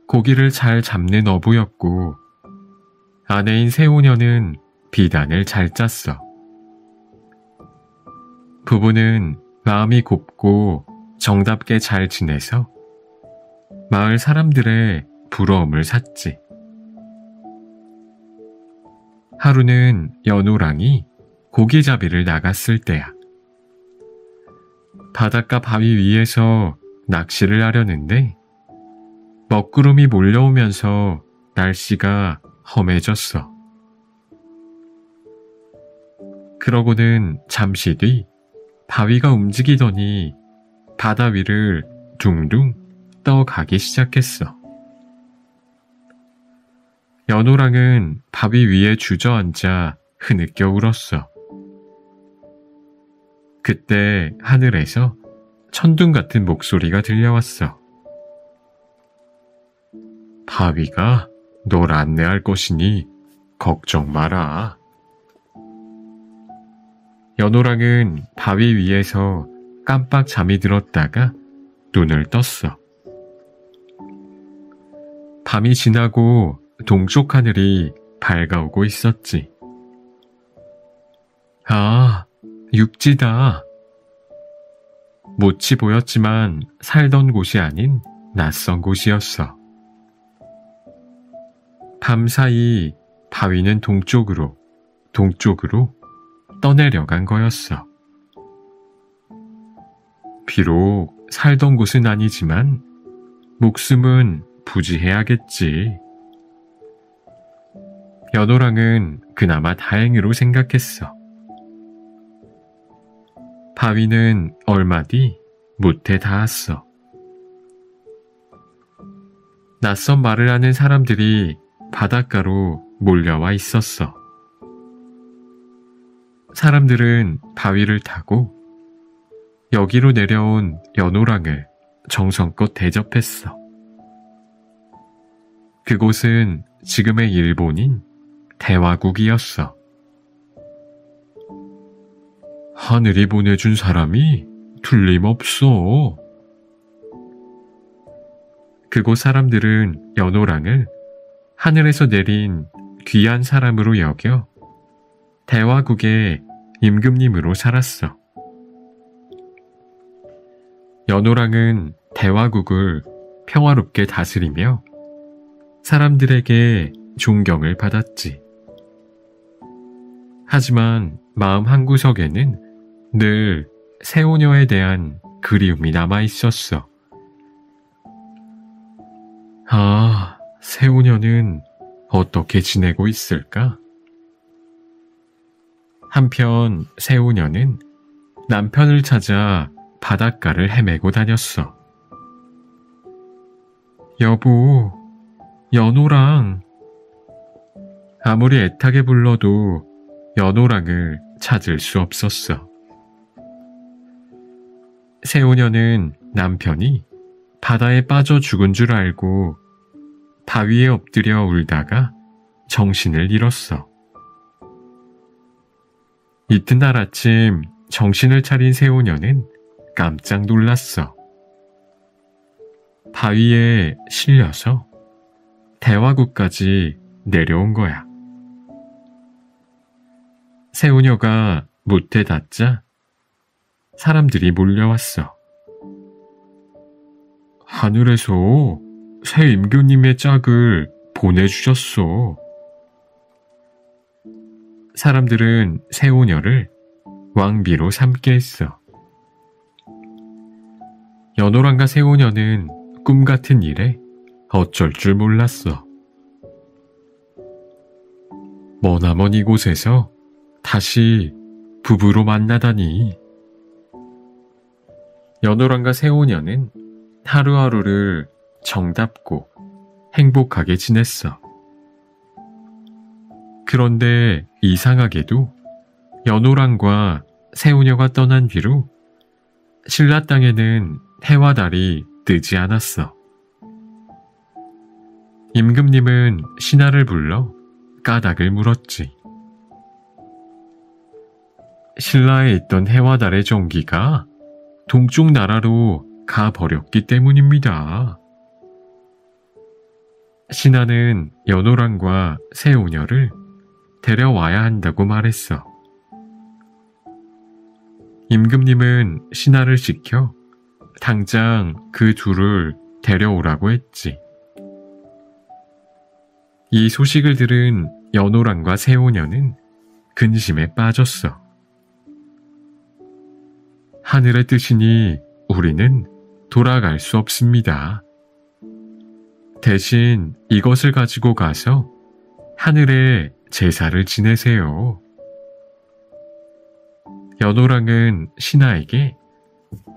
고기를 잘 잡는 어부였고 아내인 새우녀는 비단을 잘 짰어. 부부는 마음이 곱고 정답게 잘 지내서 마을 사람들의 부러움을 샀지. 하루는 연호랑이 고기잡이를 나갔을 때야. 바닷가 바위 위에서 낚시를 하려는데 먹구름이 몰려오면서 날씨가 험해졌어. 그러고는 잠시 뒤 바위가 움직이더니 바다 위를 둥둥 떠가기 시작했어. 연호랑은 바위 위에 주저앉아 흐느껴 울었어. 그때 하늘에서 천둥 같은 목소리가 들려왔어. 바위가 널 안내할 것이니 걱정 마라. 연호랑은 바위 위에서 깜빡 잠이 들었다가 눈을 떴어. 밤이 지나고 동쪽 하늘이 밝아오고 있었지. 아, 육지다. 못이 보였지만 살던 곳이 아닌 낯선 곳이었어. 밤사이 바위는 동쪽으로 떠내려간 거였어. 비록 살던 곳은 아니지만 목숨은 부지해야겠지. 연호랑은 그나마 다행으로 생각했어. 바위는 얼마 뒤 못에 닿았어. 낯선 말을 하는 사람들이 바닷가로 몰려와 있었어. 사람들은 바위를 타고 여기로 내려온 연호랑을 정성껏 대접했어. 그곳은 지금의 일본인 대화국이었어. 하늘이 보내준 사람이 틀림없어. 그곳 사람들은 연호랑을 하늘에서 내린 귀한 사람으로 여겨 대화국의 임금님으로 살았어. 연호랑은 대화국을 평화롭게 다스리며 사람들에게 존경을 받았지. 하지만 마음 한구석에는 늘 새우녀에 대한 그리움이 남아 있었어. 아, 새우녀는 어떻게 지내고 있을까? 한편 새우녀는 남편을 찾아 바닷가를 헤매고 다녔어. 여보, 연호랑. 아무리 애타게 불러도 연호랑을 찾을 수 없었어. 새우녀는 남편이 바다에 빠져 죽은 줄 알고 바위에 엎드려 울다가 정신을 잃었어. 이튿날 아침 정신을 차린 새우녀는 깜짝 놀랐어. 바위에 실려서 대화구까지 내려온 거야. 새우녀가 못해 닿자 사람들이 몰려왔어. 하늘에서 새 임금님의 짝을 보내주셨어. 사람들은 새우녀를 왕비로 삼게 했어. 연호랑과 새우녀는 꿈 같은 일에 어쩔 줄 몰랐어. 머나먼 이곳에서 다시 부부로 만나다니. 연호랑과 새우녀는 하루하루를 정답고 행복하게 지냈어. 그런데 이상하게도 연호랑과 새우녀가 떠난 뒤로 신라 땅에는 해와 달이 뜨지 않았어. 임금님은 신하를 불러 까닭을 물었지. 신라에 있던 해와 달의 종기가 동쪽 나라로 가버렸기 때문입니다. 신하는 연호랑과 새우녀를 데려와야 한다고 말했어. 임금님은 신하를 시켜 당장 그 둘을 데려오라고 했지. 이 소식을 들은 연호랑과 새우녀는 근심에 빠졌어. 하늘의 뜻이니 우리는 돌아갈 수 없습니다. 대신 이것을 가지고 가서 하늘에 제사를 지내세요. 연호랑은 신하에게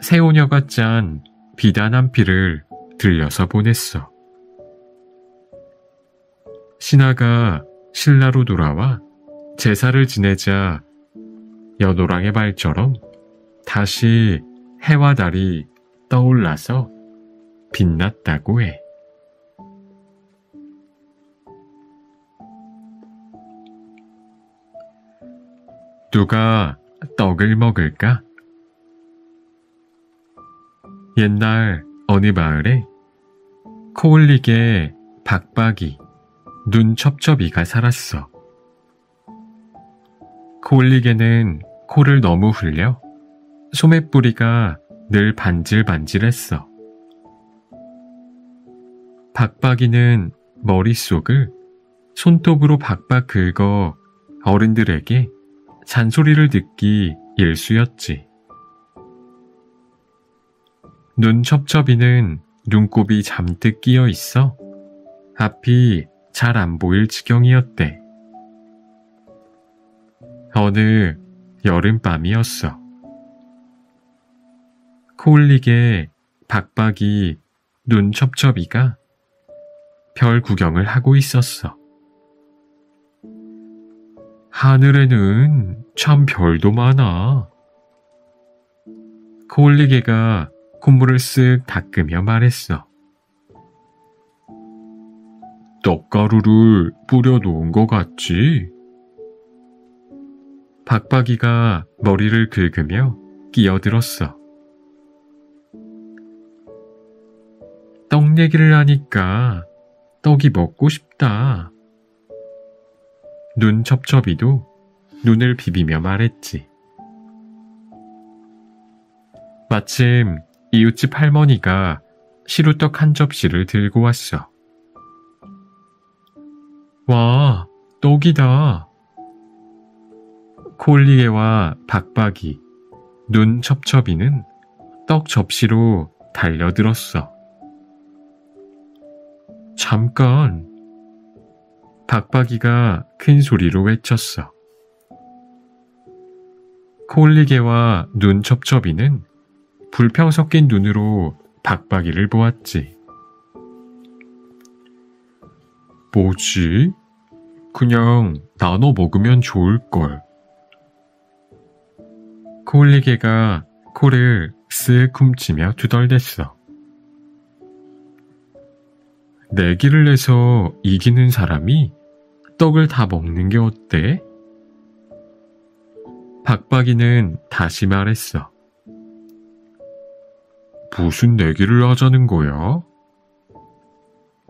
새우녀가 짠 비단 한 피를 들려서 보냈어. 신하가 신라로 돌아와 제사를 지내자 연호랑의 말처럼 다시 해와 달이 떠올라서 빛났다고 해. 누가 떡을 먹을까? 옛날 어느 마을에 코올리게 박박이, 눈첩첩이가 살았어. 코올리게는 코를 너무 흘려 소매뿌리가 늘 반질반질했어. 박박이는 머릿속을 손톱으로 박박 긁어 어른들에게 잔소리를 듣기 일쑤였지. 눈첩첩이는 눈곱이 잠뜩 끼어 있어 앞이 잘 안 보일 지경이었대. 어느 여름밤이었어. 코올리게 박박이, 눈첩첩이가 별 구경을 하고 있었어. 하늘에는 참 별도 많아. 코올리게가 콧물을 쓱 닦으며 말했어. 떡가루를 뿌려 놓은 것 같지? 박박이가 머리를 긁으며 끼어들었어. 떡 얘기를 하니까 떡이 먹고 싶다. 눈첩첩이도 눈을 비비며 말했지. 마침 이웃집 할머니가 시루떡 한 접시를 들고 왔어. 와, 떡이다. 코올리게와 박박이, 눈첩첩이는 떡 접시로 달려들었어. 잠깐. 박박이가 큰 소리로 외쳤어. 콜리개와 눈첩첩이는 불평 섞인 눈으로 박박이를 보았지. 뭐지? 그냥 나눠 먹으면 좋을걸. 콜리개가 코를 쓱 훔치며 투덜댔어. 내기를 내서 이기는 사람이 떡을 다 먹는 게 어때? 박박이는 다시 말했어. 무슨 내기를 하자는 거야?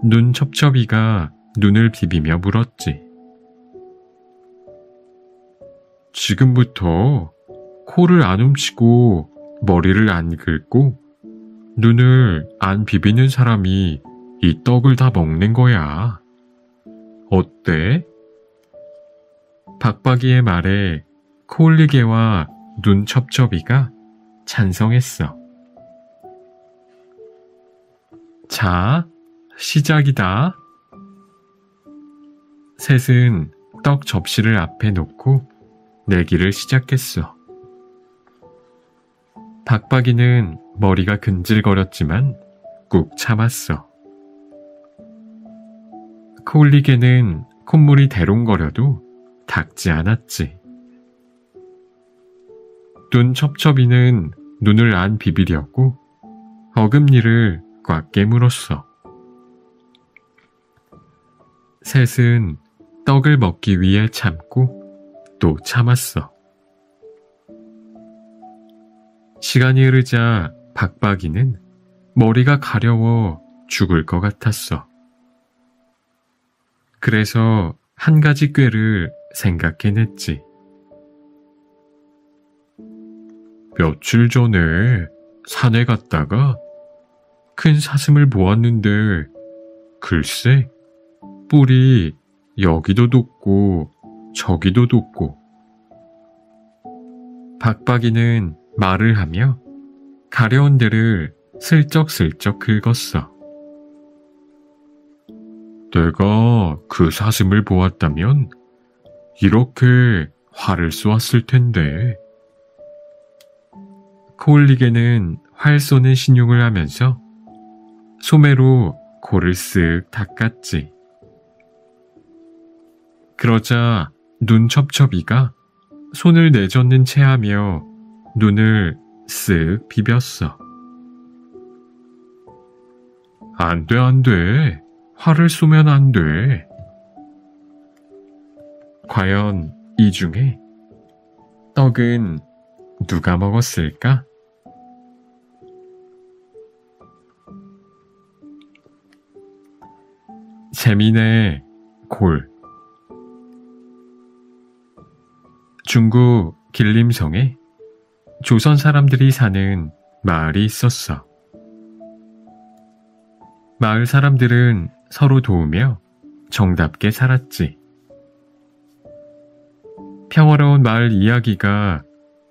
눈첩첩이가 눈을 비비며 물었지. 지금부터 코를 안 훔치고 머리를 안 긁고 눈을 안 비비는 사람이 이 떡을 다 먹는 거야. 어때? 박박이의 말에 콜리개와 눈첩첩이가 찬성했어. 자, 시작이다. 셋은 떡 접시를 앞에 놓고 내기를 시작했어. 박박이는 머리가 근질거렸지만 꾹 참았어. 콜리개는 콧물이 대롱거려도 닦지 않았지. 눈첩첩이는 눈을 안 비비려고 어금니를 꽉 깨물었어. 셋은 떡을 먹기 위해 참고 또 참았어. 시간이 흐르자 박박이는 머리가 가려워 죽을 것 같았어. 그래서 한 가지 꾀를 생각해냈지. 며칠 전에 산에 갔다가 큰 사슴을 보았는데 글쎄 뿔이 여기도 돋고 저기도 돋고. 박박이는 말을 하며 가려운 데를 슬쩍슬쩍 긁었어. 내가 그 사슴을 보았다면 이렇게 활을 쏘았을 텐데. 콜리개는 활 쏘는 신용을 하면서 소매로 코를 쓱 닦았지. 그러자 눈첩첩이가 손을 내젓는 채 하며 눈을 쓱 비볐어. 안 돼, 안 돼. 활을 쏘면 안 돼. 과연 이 중에 떡은 누가 먹었을까? 재미네, 골. 중국 길림성에 조선 사람들이 사는 마을이 있었어. 마을 사람들은 서로 도우며 정답게 살았지. 평화로운 마을 이야기가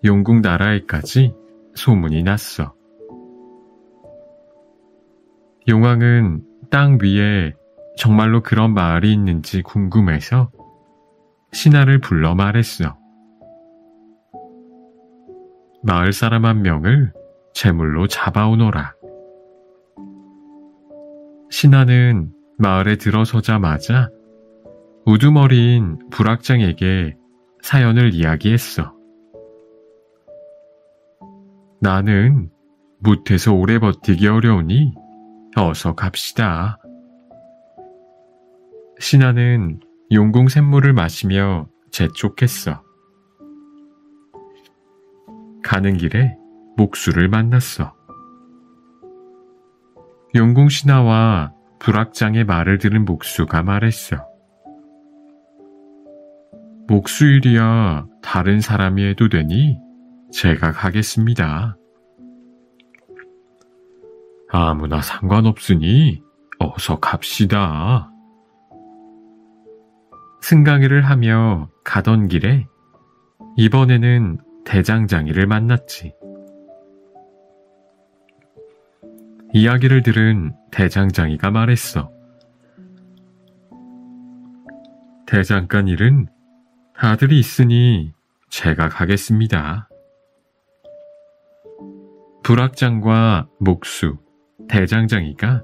용국 나라에까지 소문이 났어. 용왕은 땅 위에 정말로 그런 마을이 있는지 궁금해서 신하를 불러 말했어. 마을 사람 한 명을 제물로 잡아오너라. 신하는 마을에 들어서자마자 우두머리인 불악장에게 사연을 이야기했어. 나는 무태서 오래 버티기 어려우니 어서 갑시다. 신하는 용궁 샘물을 마시며 재촉했어. 가는 길에 목수를 만났어. 용궁 신하와 불악장의 말을 들은 목수가 말했어. 목수 일이야 다른 사람이 해도 되니 제가 가겠습니다. 아무나 상관없으니 어서 갑시다. 승강이를 하며 가던 길에 이번에는 대장장이를 만났지. 이야기를 들은 대장장이가 말했어. 대장간 일은 아들이 있으니 제가 가겠습니다. 불악장과 목수, 대장장이가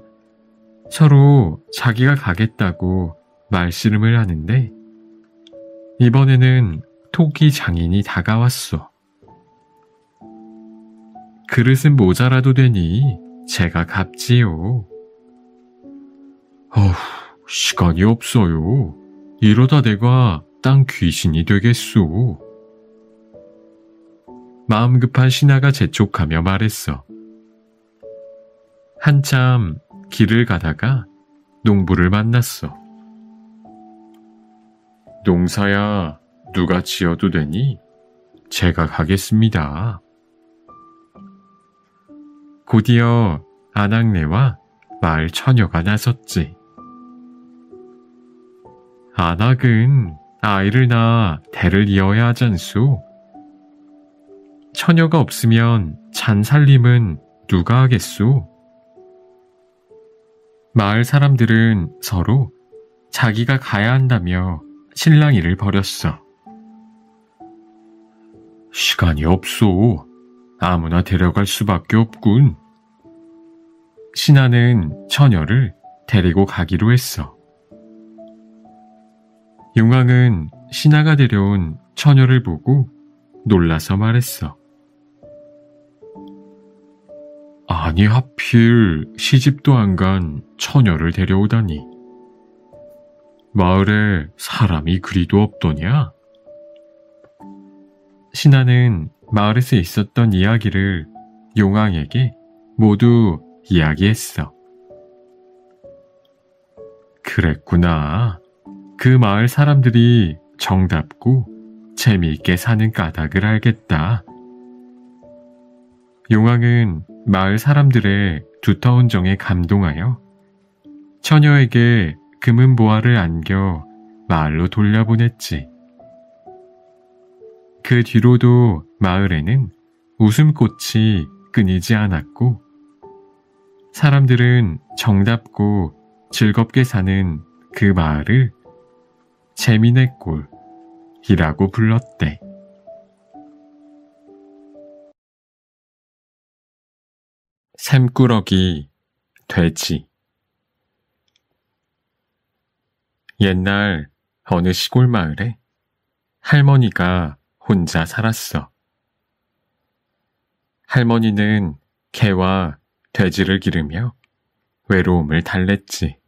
서로 자기가 가겠다고 말씨름을 하는데 이번에는 토기 장인이 다가왔어. 그릇은 모자라도 되니 제가 갚지요. 시간이 없어요. 이러다 내가 땅 귀신이 되겠소. 마음 급한 신하가 재촉하며 말했어. 한참 길을 가다가 농부를 만났어. 농사야 누가 지어도 되니 제가 가겠습니다. 곧이어 안악내와 마을 처녀가 나섰지. 안악은 아이를 낳아 대를 이어야 하잖소. 처녀가 없으면 잔살림은 누가 하겠소? 마을 사람들은 서로 자기가 가야 한다며 실랑이를 벌였어. 시간이 없소. 아무나 데려갈 수밖에 없군. 신하는 처녀를 데리고 가기로 했어. 용왕은 신하가 데려온 처녀를 보고 놀라서 말했어. 아니 하필 시집도 안 간 처녀를 데려오다니. 마을에 사람이 그리도 없더냐? 신하는 마을에서 있었던 이야기를 용왕에게 모두 이야기했어. 그랬구나. 그 마을 사람들이 정답고 재미있게 사는 까닭을 알겠다. 용왕은 마을 사람들의 두터운 정에 감동하여 처녀에게 금은보화를 안겨 마을로 돌려보냈지. 그 뒤로도 마을에는 웃음꽃이 끊이지 않았고 사람들은 정답고 즐겁게 사는 그 마을을 재미의 꼴이라고 불렀대. 샘꾸러기 돼지. 옛날 어느 시골 마을에 할머니가 혼자 살았어. 할머니는 개와 돼지를 기르며 외로움을 달랬지.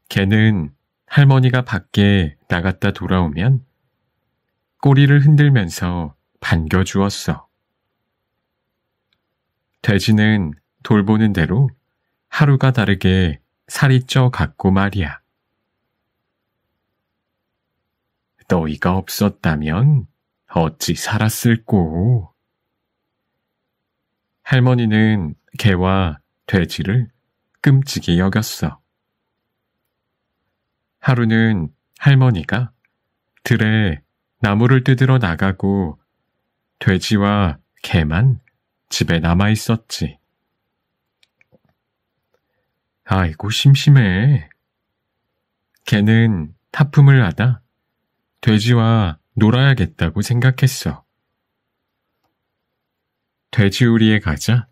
개는 할머니가 밖에 나갔다 돌아오면 꼬리를 흔들면서 반겨주었어. 돼지는 돌보는 대로 하루가 다르게 살이 쪄 갔고 말이야. 너희가 없었다면 어찌 살았을꼬. 할머니는 개와 돼지를 끔찍이 여겼어. 하루는 할머니가 들에 나무를 뜯으러 나가고 돼지와 개만 집에 남아 있었지. 아이고 심심해. 개는 타품을 하다 돼지와 놀아야겠다고 생각했어. 돼지우리에 가자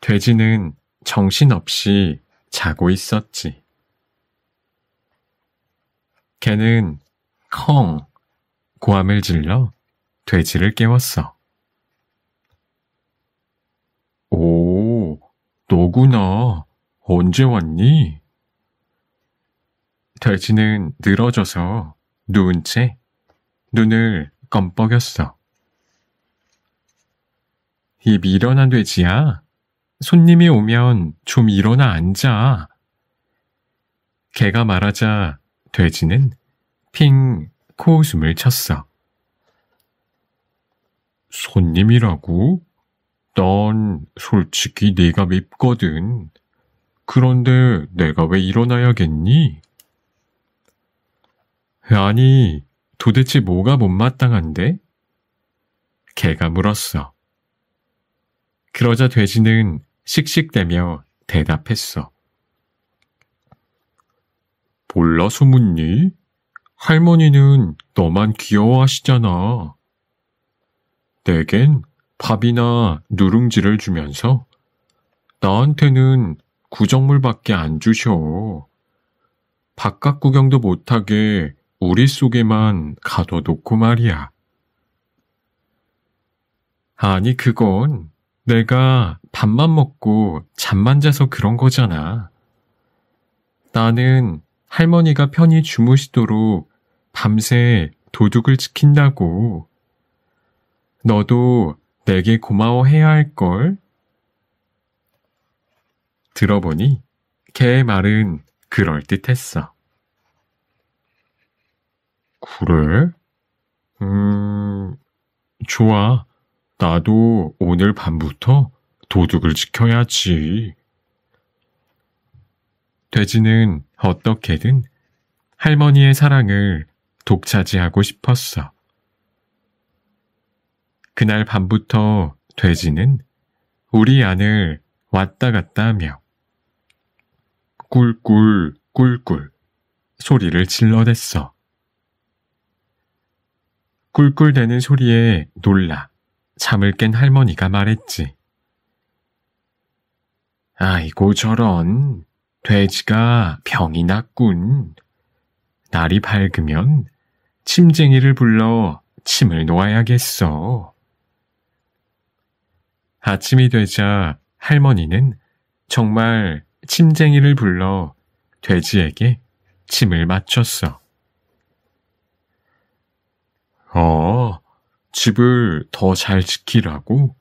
돼지는 정신없이 자고 있었지. 개는 컹 고함을 질러 돼지를 깨웠어. 오, 너구나. 언제 왔니? 돼지는 늘어져서 누운 채 눈을 껌뻑였어. 이 미련한 돼지야. 손님이 오면 좀 일어나 앉아. 개가 말하자 돼지는 핑 코웃음을 쳤어. 손님이라고? 난 솔직히 네가 밉거든. 그런데 내가 왜 일어나야겠니? 아니, 도대체 뭐가 못마땅한데? 개가 물었어. 그러자 돼지는 씩씩대며 대답했어. 몰라서 묻니? 할머니는 너만 귀여워하시잖아. 내겐 밥이나 누룽지를 주면서 나한테는 구정물밖에 안 주셔. 바깥 구경도 못하게 우리 속에만 가둬놓고 말이야. 아니, 그건 내가 밥만 먹고 잠만 자서 그런 거잖아. 나는 할머니가 편히 주무시도록 밤새 도둑을 지킨다고. 너도 내게 고마워해야 할걸? 들어보니 걔의 말은 그럴듯했어. 그래? 좋아. 나도 오늘 밤부터 도둑을 지켜야지. 돼지는 어떻게든 할머니의 사랑을 독차지하고 싶었어. 그날 밤부터 돼지는 우리 안을 왔다 갔다 하며 꿀꿀 꿀꿀 소리를 질러댔어. 꿀꿀대는 소리에 놀라 잠을 깬 할머니가 말했지. 아이고 저런, 돼지가 병이 났군. 날이 밝으면 침쟁이를 불러 침을 놓아야겠어. 아침이 되자 할머니는 정말 침쟁이를 불러 돼지에게 침을 맞췄어. 집을 더 잘 지키라고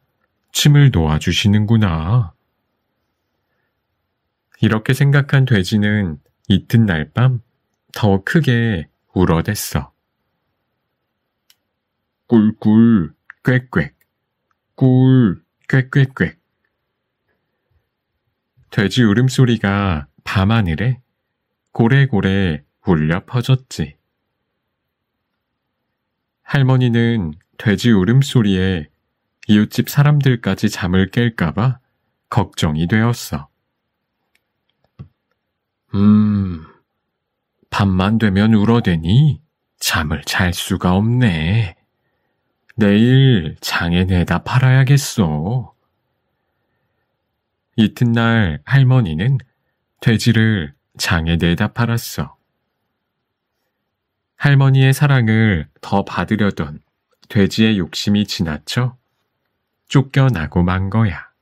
침을 놓아주시는구나. 이렇게 생각한 돼지는 이튿날 밤 더 크게 울어댔어. 꿀꿀 꽥꽥 꿀 꽥꽥꽥. 돼지 울음소리가 밤하늘에 고래고래 울려 퍼졌지. 할머니는 돼지 울음소리에 이웃집 사람들까지 잠을 깰까봐 걱정이 되었어. 밤만 되면 울어대니 잠을 잘 수가 없네. 내일 장에 내다 팔아야겠어. 이튿날 할머니는 돼지를 장에 내다 팔았어. 할머니의 사랑을 더 받으려던 돼지의 욕심이 지나쳐 쫓겨나고 만 거야.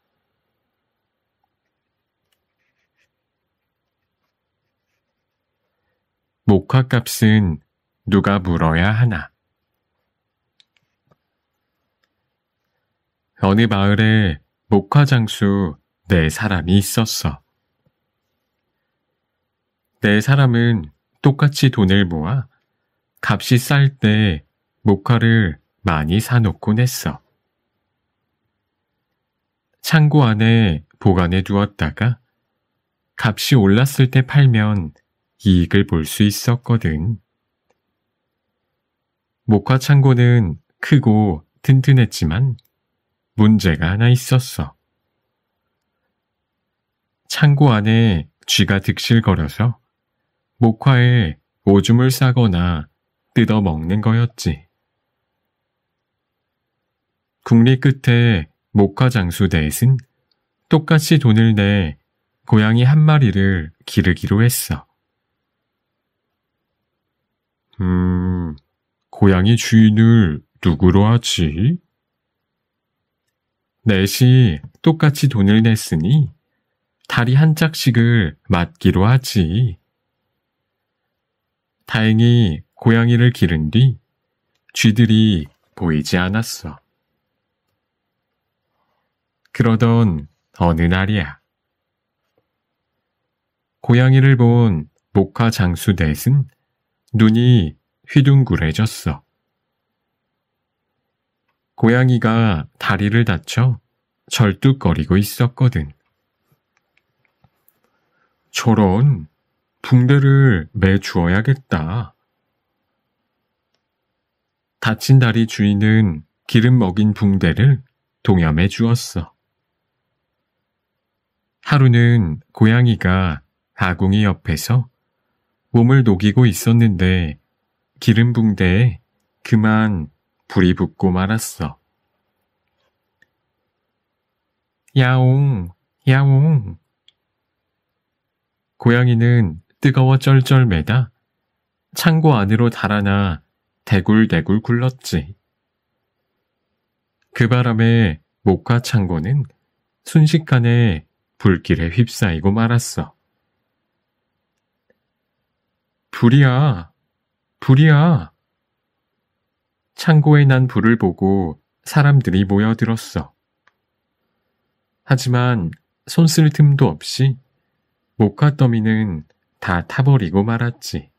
목화값은 누가 물어야 하나? 어느 마을에 목화장수 4사람이 있었어. 4사람은 똑같이 돈을 모아 값이 쌀 때 목화를 많이 사놓곤 했어. 창고 안에 보관해 두었다가 값이 올랐을 때 팔면 이익을 볼 수 있었거든. 목화 창고는 크고 튼튼했지만 문제가 하나 있었어. 창고 안에 쥐가 득실거려서 목화에 오줌을 싸거나 뜯어 먹는 거였지. 국리 끝에 목화장수 넷은 똑같이 돈을 내 고양이 1마리를 기르기로 했어. 고양이 주인을 누구로 하지? 넷이 똑같이 돈을 냈으니 다리 한 짝씩을 맞기로 하지. 다행히 고양이를 기른 뒤 쥐들이 보이지 않았어. 그러던 어느 날이야. 고양이를 본 목화 장수 넷은 눈이 휘둥그레졌어. 고양이가 다리를 다쳐 절뚝거리고 있었거든. 저런, 붕대를 매주어야겠다. 다친 다리 주인은 기름 먹인 붕대를 동염해 주었어. 하루는 고양이가 아궁이 옆에서 몸을 녹이고 있었는데 기름 붕대에 그만 불이 붙고 말았어. 야옹, 야옹. 고양이는 뜨거워 쩔쩔매다 창고 안으로 달아나 대굴대굴 굴렀지. 그 바람에 목화 창고는 순식간에 불길에 휩싸이고 말았어. 불이야, 불이야. 창고에 난 불을 보고 사람들이 모여들었어. 하지만 손 쓸 틈도 없이 목화 더미는 다 타버리고 말았지.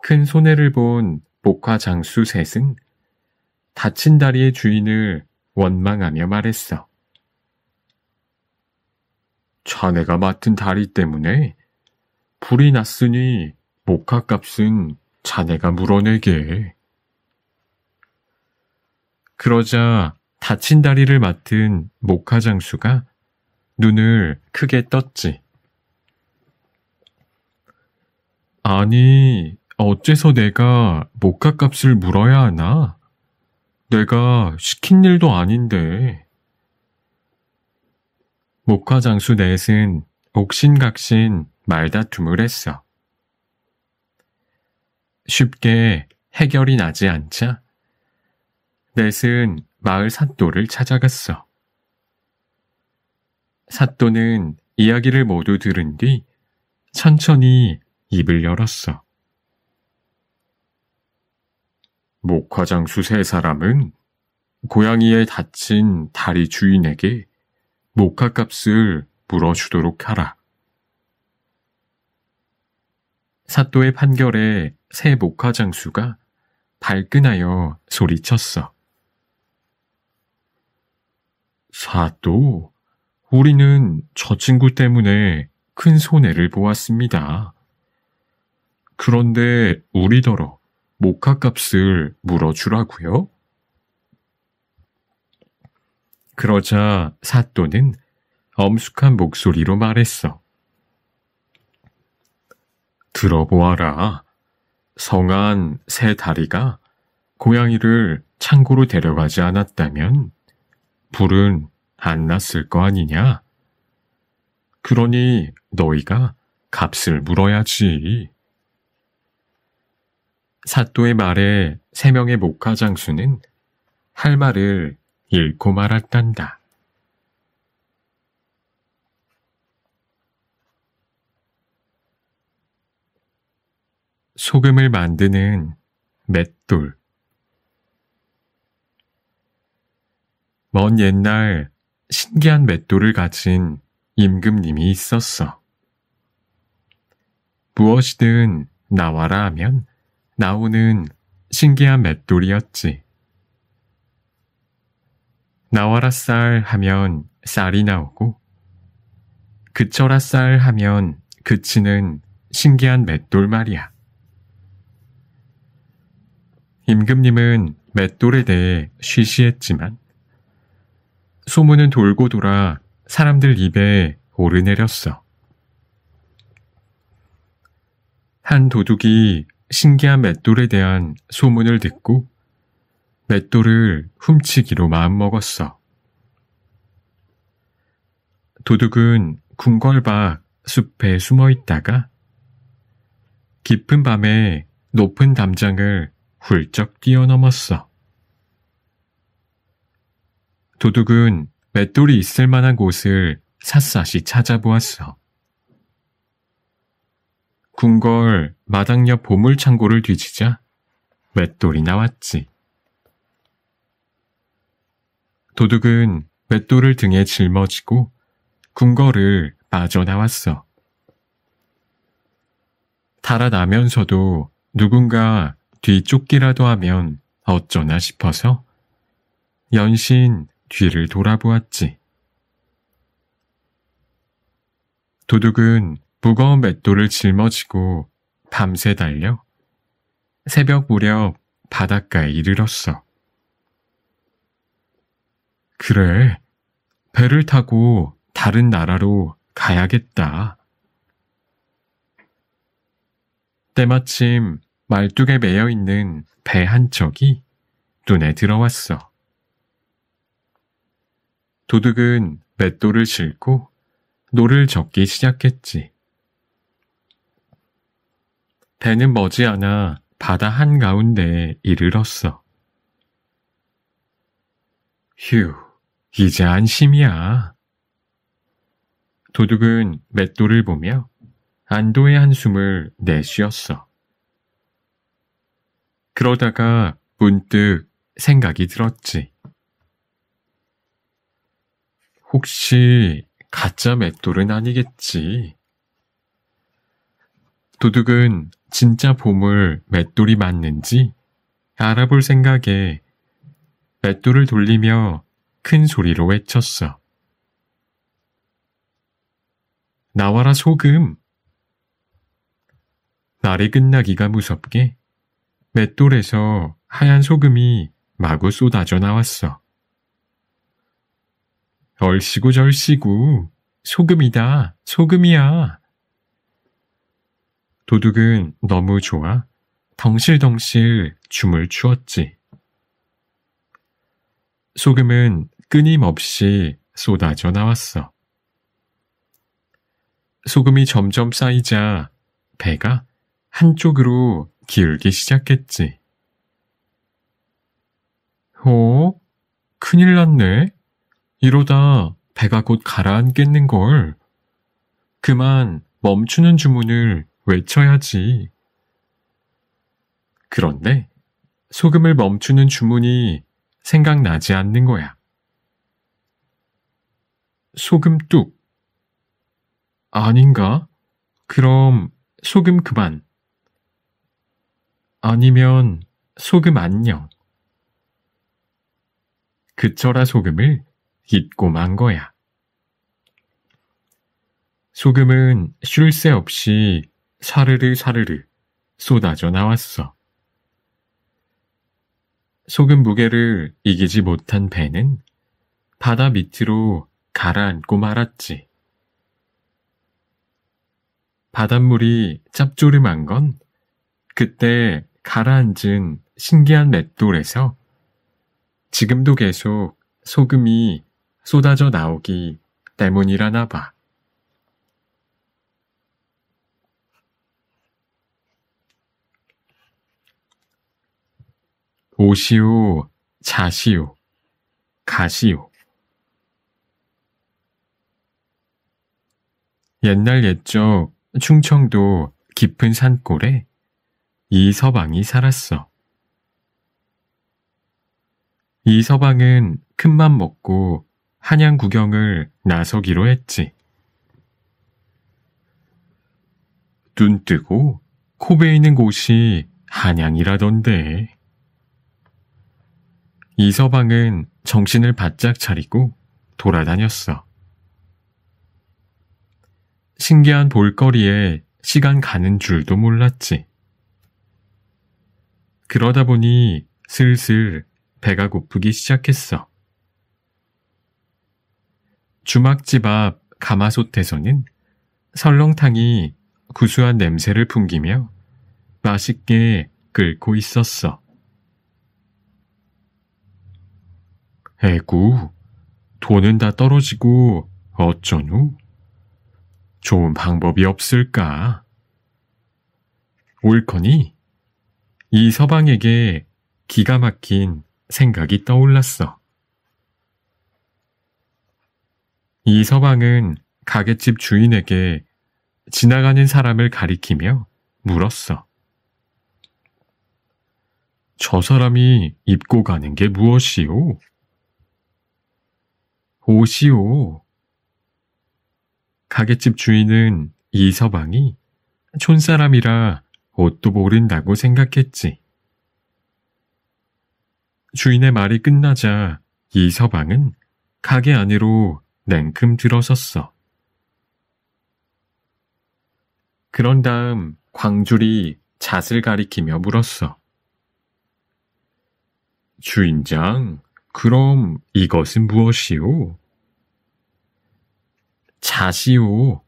큰 손해를 본 목화 장수 셋은 다친 다리의 주인을 원망하며 말했어. 자네가 맡은 다리 때문에 불이 났으니 목화값은 자네가 물어내게. 그러자 다친 다리를 맡은 목화 장수가 눈을 크게 떴지. 아니, 어째서 내가 목화값을 물어야 하나? 내가 시킨 일도 아닌데. 목화 장수 넷은 옥신각신 말다툼을 했어. 쉽게 해결이 나지 않자 넷은 마을 사또를 찾아갔어. 사또는 이야기를 모두 들은 뒤 천천히 입을 열었어. 목화장수 세 사람은 고양이의 다친 다리 주인에게 목화값을 물어주도록 하라. 사또의 판결에 새 목화장수가 발끈하여 소리쳤어. 사또, 우리는 저 친구 때문에 큰 손해를 보았습니다. 그런데 우리더러 목화값을 물어주라고요? 그러자 사또는 엄숙한 목소리로 말했어. 들어보아라. 성한 새 다리가 고양이를 창고로 데려가지 않았다면 불은 안 났을 거 아니냐? 그러니 너희가 값을 물어야지. 사또의 말에 세 명의 목화장수는 할 말을 잃고 말았단다. 소금을 만드는 맷돌. 먼 옛날 신기한 맷돌을 가진 임금님이 있었어. 무엇이든 나와라 하면 나오는 신기한 맷돌이었지. 나와라 쌀 하면 쌀이 나오고 그쳐라 쌀 하면 그치는 신기한 맷돌 말이야. 임금님은 맷돌에 대해 쉬쉬했지만 소문은 돌고 돌아 사람들 입에 오르내렸어. 한 도둑이 신기한 맷돌에 대한 소문을 듣고 맷돌을 훔치기로 마음먹었어. 도둑은 궁궐 밖 숲에 숨어 있다가 깊은 밤에 높은 담장을 훌쩍 뛰어넘었어. 도둑은 맷돌이 있을 만한 곳을 샅샅이 찾아보았어. 궁궐 마당 옆 보물창고를 뒤지자 맷돌이 나왔지. 도둑은 맷돌을 등에 짊어지고 궁궐을 빠져나왔어. 달아나면서도 누군가 뒤쫓기라도 하면 어쩌나 싶어서 연신 뒤를 돌아보았지. 도둑은 무거운 맷돌을 짊어지고 밤새 달려 새벽 무렵 바닷가에 이르렀어. 그래, 배를 타고 다른 나라로 가야겠다. 때마침 말뚝에 매여 있는 배 한 척이 눈에 들어왔어. 도둑은 맷돌을 싣고 노를 젓기 시작했지. 배는 머지않아 바다 한가운데에 이르렀어. 휴, 이제 안심이야. 도둑은 맷돌을 보며 안도의 한숨을 내쉬었어. 그러다가 문득 생각이 들었지. 혹시 가짜 맷돌은 아니겠지? 도둑은 진짜 보물 맷돌이 맞는지 알아볼 생각에 맷돌을 돌리며 큰 소리로 외쳤어. 나와라 소금! 날이 끝나기가 무섭게 맷돌에서 하얀 소금이 마구 쏟아져 나왔어. 얼씨구 절씨구, 소금이다, 소금이야. 도둑은 너무 좋아 덩실덩실 춤을 추었지. 소금은 끊임없이 쏟아져 나왔어. 소금이 점점 쌓이자 배가 한쪽으로 기울기 시작했지. 큰일 났네. 이러다 배가 곧 가라앉겠는걸. 그만 멈추는 주문을 외쳐야지. 그런데 소금을 멈추는 주문이 생각나지 않는 거야. 소금 뚝. 아닌가? 그럼 소금 그만. 아니면 소금 안녕. 그쳐라 소금을 잊고 만 거야. 소금은 쉴 새 없이 사르르 사르르 쏟아져 나왔어. 소금 무게를 이기지 못한 배는 바다 밑으로 가라앉고 말았지. 바닷물이 짭조름한 건 그때 가라앉은 신기한 맷돌에서 지금도 계속 소금이 쏟아져 나오기 때문이라나 봐. 오시오, 자시오, 가시오. 옛날 옛적 충청도 깊은 산골에 이서방이 살았어. 이서방은 큰맘 먹고 한양 구경을 나서기로 했지. 눈 뜨고 코 베이는 곳이 한양이라던데. 이서방은 정신을 바짝 차리고 돌아다녔어. 신기한 볼거리에 시간 가는 줄도 몰랐지. 그러다 보니 슬슬 배가 고프기 시작했어. 주막집 앞 가마솥에서는 설렁탕이 구수한 냄새를 풍기며 맛있게 끓고 있었어. 에구, 돈은 다 떨어지고 어쩌누? 좋은 방법이 없을까? 옳거니 이 서방에게 기가 막힌 생각이 떠올랐어. 이 서방은 가게집 주인에게 지나가는 사람을 가리키며 물었어. 저 사람이 입고 가는 게 무엇이오? 옷이오. 가게집 주인은 이 서방이 촌사람이라 옷도 모른다고 생각했지. 주인의 말이 끝나자 이 서방은 가게 안으로 냉큼 들어섰어. 그런 다음 광줄이 잣을 가리키며 물었어. 주인장, 그럼 이것은 무엇이오? 잣이오.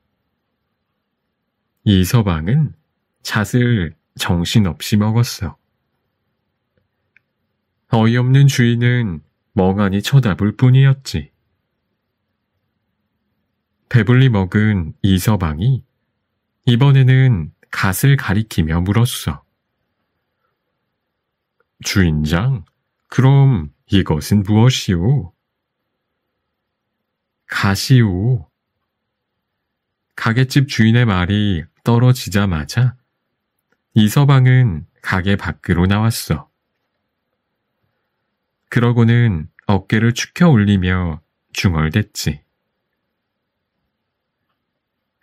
이 서방은 잣을 정신없이 먹었어. 어이없는 주인은 멍하니 쳐다볼 뿐이었지. 배불리 먹은 이서방이 이번에는 갓을 가리키며 물었어. 주인장, 그럼 이것은 무엇이오? 갓이오. 가게집 주인의 말이 떨어지자마자 이서방은 가게 밖으로 나왔어. 그러고는 어깨를 축혀 올리며 중얼댔지.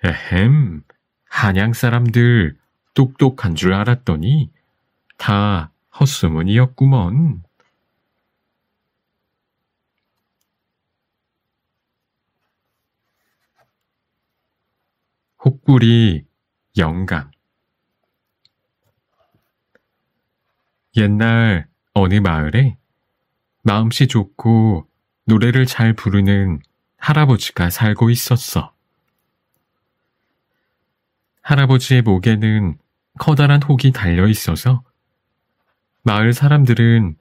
에헴, 한양 사람들 똑똑한 줄 알았더니 다 헛소문이었구먼. 혹부리 영감. 옛날 어느 마을에 마음씨 좋고 노래를 잘 부르는 할아버지가 살고 있었어. 할아버지의 목에는 커다란 혹이 달려 있어서 마을 사람들은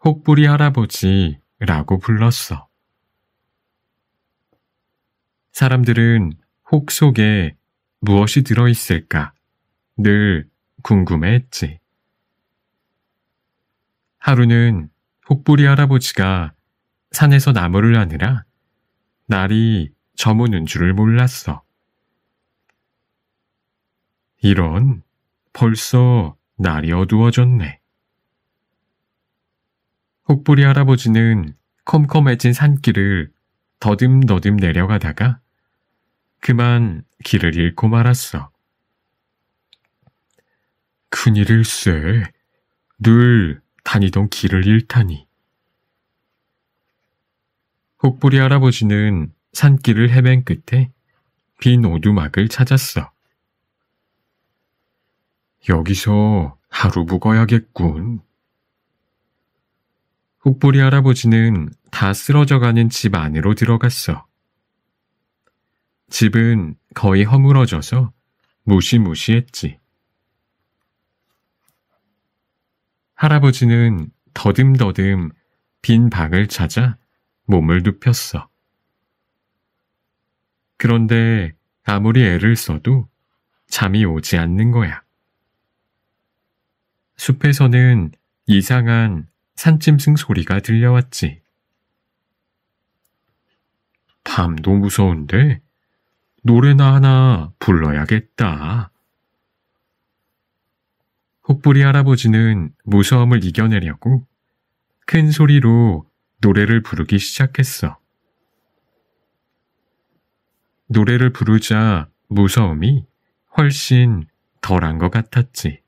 혹부리 할아버지라고 불렀어. 사람들은 혹 속에 무엇이 들어있을까 늘 궁금해했지. 하루는 혹부리 할아버지가 산에서 나무를 하느라 날이 저무는 줄을 몰랐어. 이런, 벌써 날이 어두워졌네. 혹부리 할아버지는 컴컴해진 산길을 더듬더듬 내려가다가 그만 길을 잃고 말았어. 큰일일세. 늘 다니던 길을 잃다니. 혹부리 할아버지는 산길을 헤맨 끝에 빈 오두막을 찾았어. 여기서 하루 묵어야겠군. 혹부리 할아버지는 다 쓰러져가는 집 안으로 들어갔어. 집은 거의 허물어져서 무시무시했지. 할아버지는 더듬더듬 빈 방을 찾아 몸을 눕혔어. 그런데 아무리 애를 써도 잠이 오지 않는 거야. 숲에서는 이상한 산짐승 소리가 들려왔지. 밤도 무서운데 노래나 하나 불러야겠다. 혹부리 할아버지는 무서움을 이겨내려고 큰 소리로 노래를 부르기 시작했어. 노래를 부르자 무서움이 훨씬 덜한 것 같았지.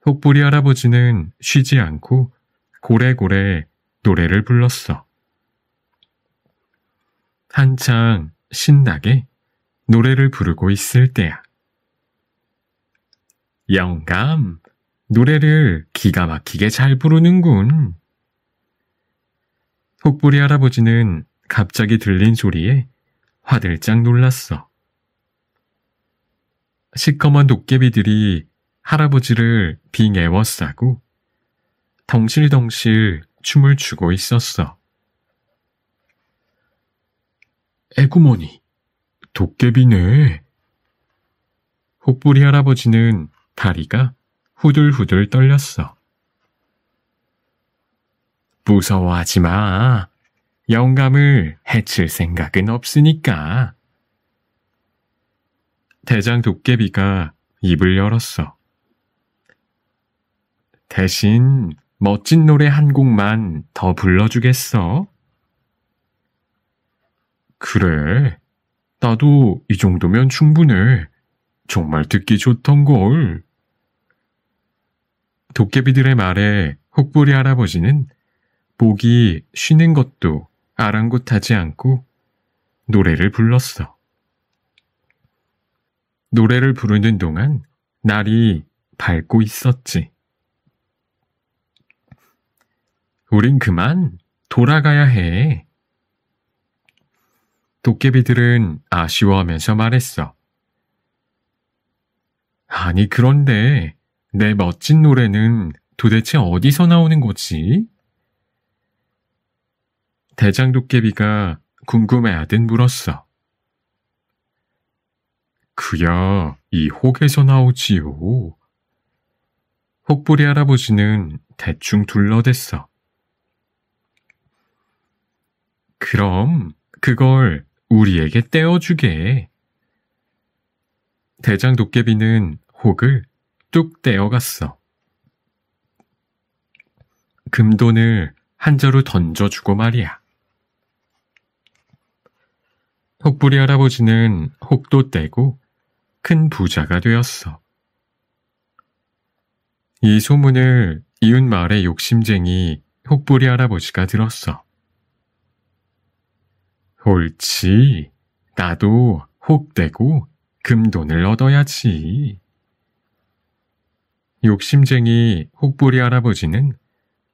혹부리 할아버지는 쉬지 않고 고래고래 노래를 불렀어. 한창 신나게 노래를 부르고 있을 때야. 영감, 노래를 기가 막히게 잘 부르는군. 혹부리 할아버지는 갑자기 들린 소리에 화들짝 놀랐어. 시커먼 도깨비들이 할아버지를 빙 에워싸고 덩실덩실 춤을 추고 있었어. 에구머니, 도깨비네. 혹부리 할아버지는 다리가 후들후들 떨렸어. 무서워하지 마. 영감을 해칠 생각은 없으니까. 대장 도깨비가 입을 열었어. 대신 멋진 노래 한 곡만 더 불러주겠어? 그래, 나도 이 정도면 충분해. 정말 듣기 좋던걸. 도깨비들의 말에 혹부리 할아버지는 목이 쉬는 것도 아랑곳하지 않고 노래를 불렀어. 노래를 부르는 동안 날이 밝고 있었지. 우린 그만 돌아가야 해. 도깨비들은 아쉬워하면서 말했어. 아니, 그런데 내 멋진 노래는 도대체 어디서 나오는 거지? 대장도깨비가 궁금해하듯 물었어. 그야 이 혹에서 나오지요. 혹부리 할아버지는 대충 둘러댔어. 그럼 그걸 우리에게 떼어주게. 대장도깨비는 혹을 뚝 떼어갔어. 금돈을 한 자루 던져주고 말이야. 혹부리 할아버지는 혹도 떼고 큰 부자가 되었어. 이 소문을 이웃 마을의 욕심쟁이 혹부리 할아버지가 들었어. 옳지. 나도 혹 떼고 금돈을 얻어야지. 욕심쟁이 혹부리 할아버지는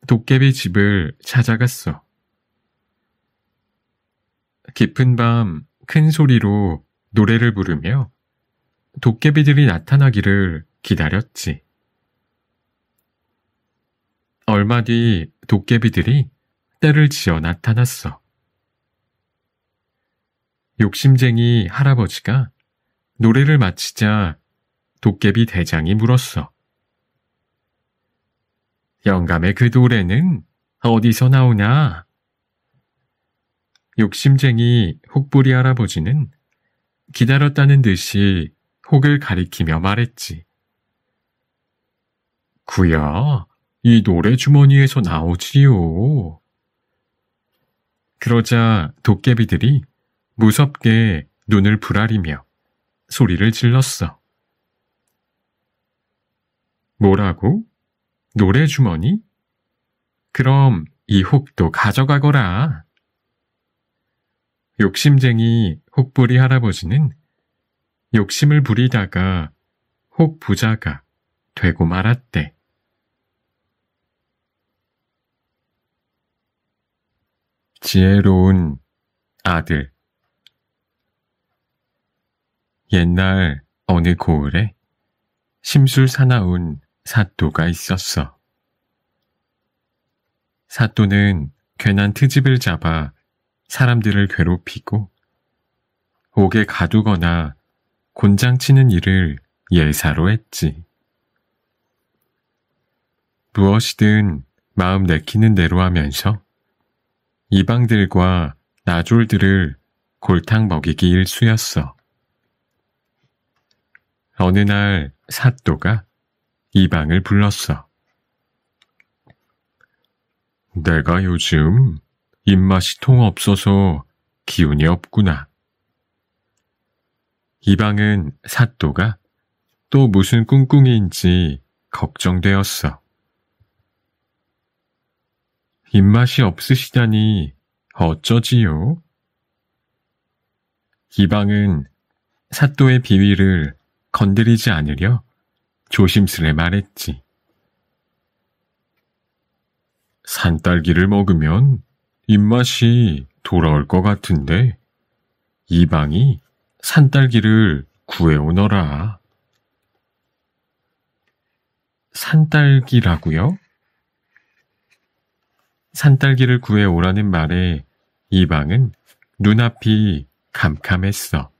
도깨비 집을 찾아갔어. 깊은 밤 큰 소리로 노래를 부르며 도깨비들이 나타나기를 기다렸지. 얼마 뒤 도깨비들이 떼를 지어 나타났어. 욕심쟁이 할아버지가 노래를 마치자 도깨비 대장이 물었어. 영감의 그 노래는 어디서 나오냐? 욕심쟁이 혹부리 할아버지는 기다렸다는 듯이 혹을 가리키며 말했지. 구야, 이 노래 주머니에서 나오지요. 그러자 도깨비들이 무섭게 눈을 부라리며 소리를 질렀어. 뭐라고? 노래 주머니? 그럼 이 혹도 가져가거라. 욕심쟁이 혹부리 할아버지는 욕심을 부리다가 혹 부자가 되고 말았대. 지혜로운 아들. 옛날 어느 고을에 심술사나운 사또가 있었어. 사또는 괜한 트집을 잡아 사람들을 괴롭히고 옥에 가두거나 곤장치는 일을 예사로 했지. 무엇이든 마음 내키는 대로 하면서 이방들과 나졸들을 골탕 먹이기 일쑤였어. 어느 날 사또가 이방을 불렀어. 내가 요즘 입맛이 통 없어서 기운이 없구나. 이방은 사또가 또 무슨 꿍꿍이인지 걱정되었어. 입맛이 없으시다니 어쩌지요? 이방은 사또의 비위를 건드리지 않으려 조심스레 말했지. 산딸기를 먹으면 입맛이 돌아올 것 같은데 이방이 산딸기를 구해오너라. 산딸기라고요? 산딸기를 구해오라는 말에 이방은 눈앞이 캄캄했어.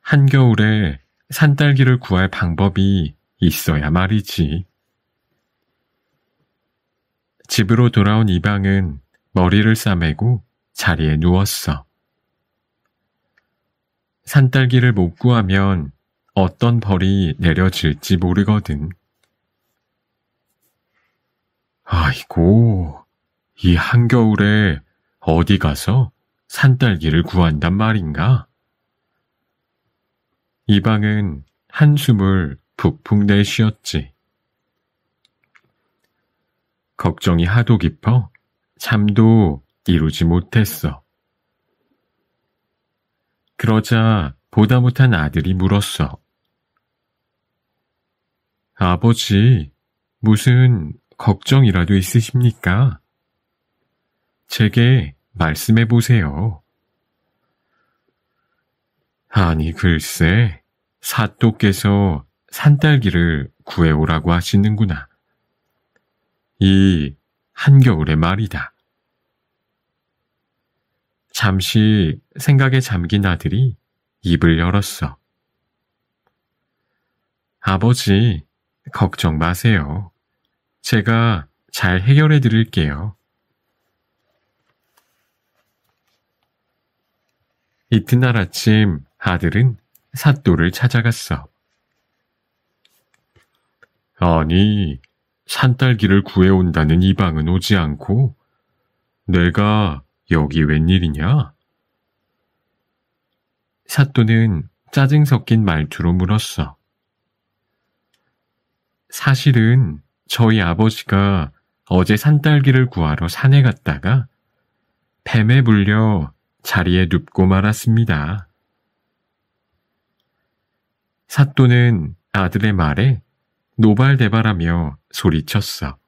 한겨울에 산딸기를 구할 방법이 있어야 말이지. 집으로 돌아온 이방은 머리를 싸매고 자리에 누웠어. 산딸기를 못 구하면 어떤 벌이 내려질지 모르거든. 아이고, 이 한겨울에 어디 가서 산딸기를 구한단 말인가? 이방은 한숨을 푹푹 내쉬었지. 걱정이 하도 깊어 잠도 이루지 못했어. 그러자 보다 못한 아들이 물었어. 아버지, 무슨 걱정이라도 있으십니까? 제게 말씀해 보세요. 아니, 글쎄, 사또께서 산딸기를 구해오라고 하시는구나. 이 한겨울의 말이다. 잠시 생각에 잠긴 아들이 입을 열었어. 아버지, 걱정 마세요. 제가 잘 해결해 드릴게요. 이튿날 아침 아들은 사또를 찾아갔어. 아니, 산딸기를 구해온다는 이방은 오지 않고 내가 여기 웬일이냐? 사또는 짜증 섞인 말투로 물었어. 사실은 저희 아버지가 어제 산딸기를 구하러 산에 갔다가 뱀에 물려 자리에 눕고 말았습니다. 사또는 아들의 말에 노발대발하며 소리쳤어.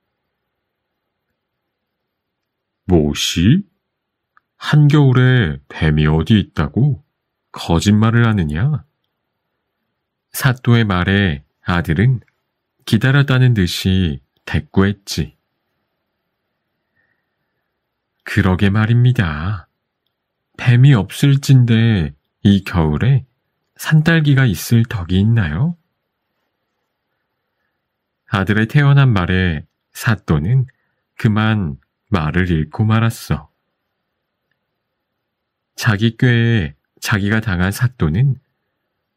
뭐시? 한겨울에 뱀이 어디 있다고? 거짓말을 하느냐? 사또의 말에 아들은 기다렸다는 듯이 대꾸했지. 그러게 말입니다. 뱀이 없을진데 이 겨울에 산딸기가 있을 덕이 있나요? 아들의 태연한 말에 사또는 그만 말을 잃고 말았어. 자기 꾀에 자기가 당한 사또는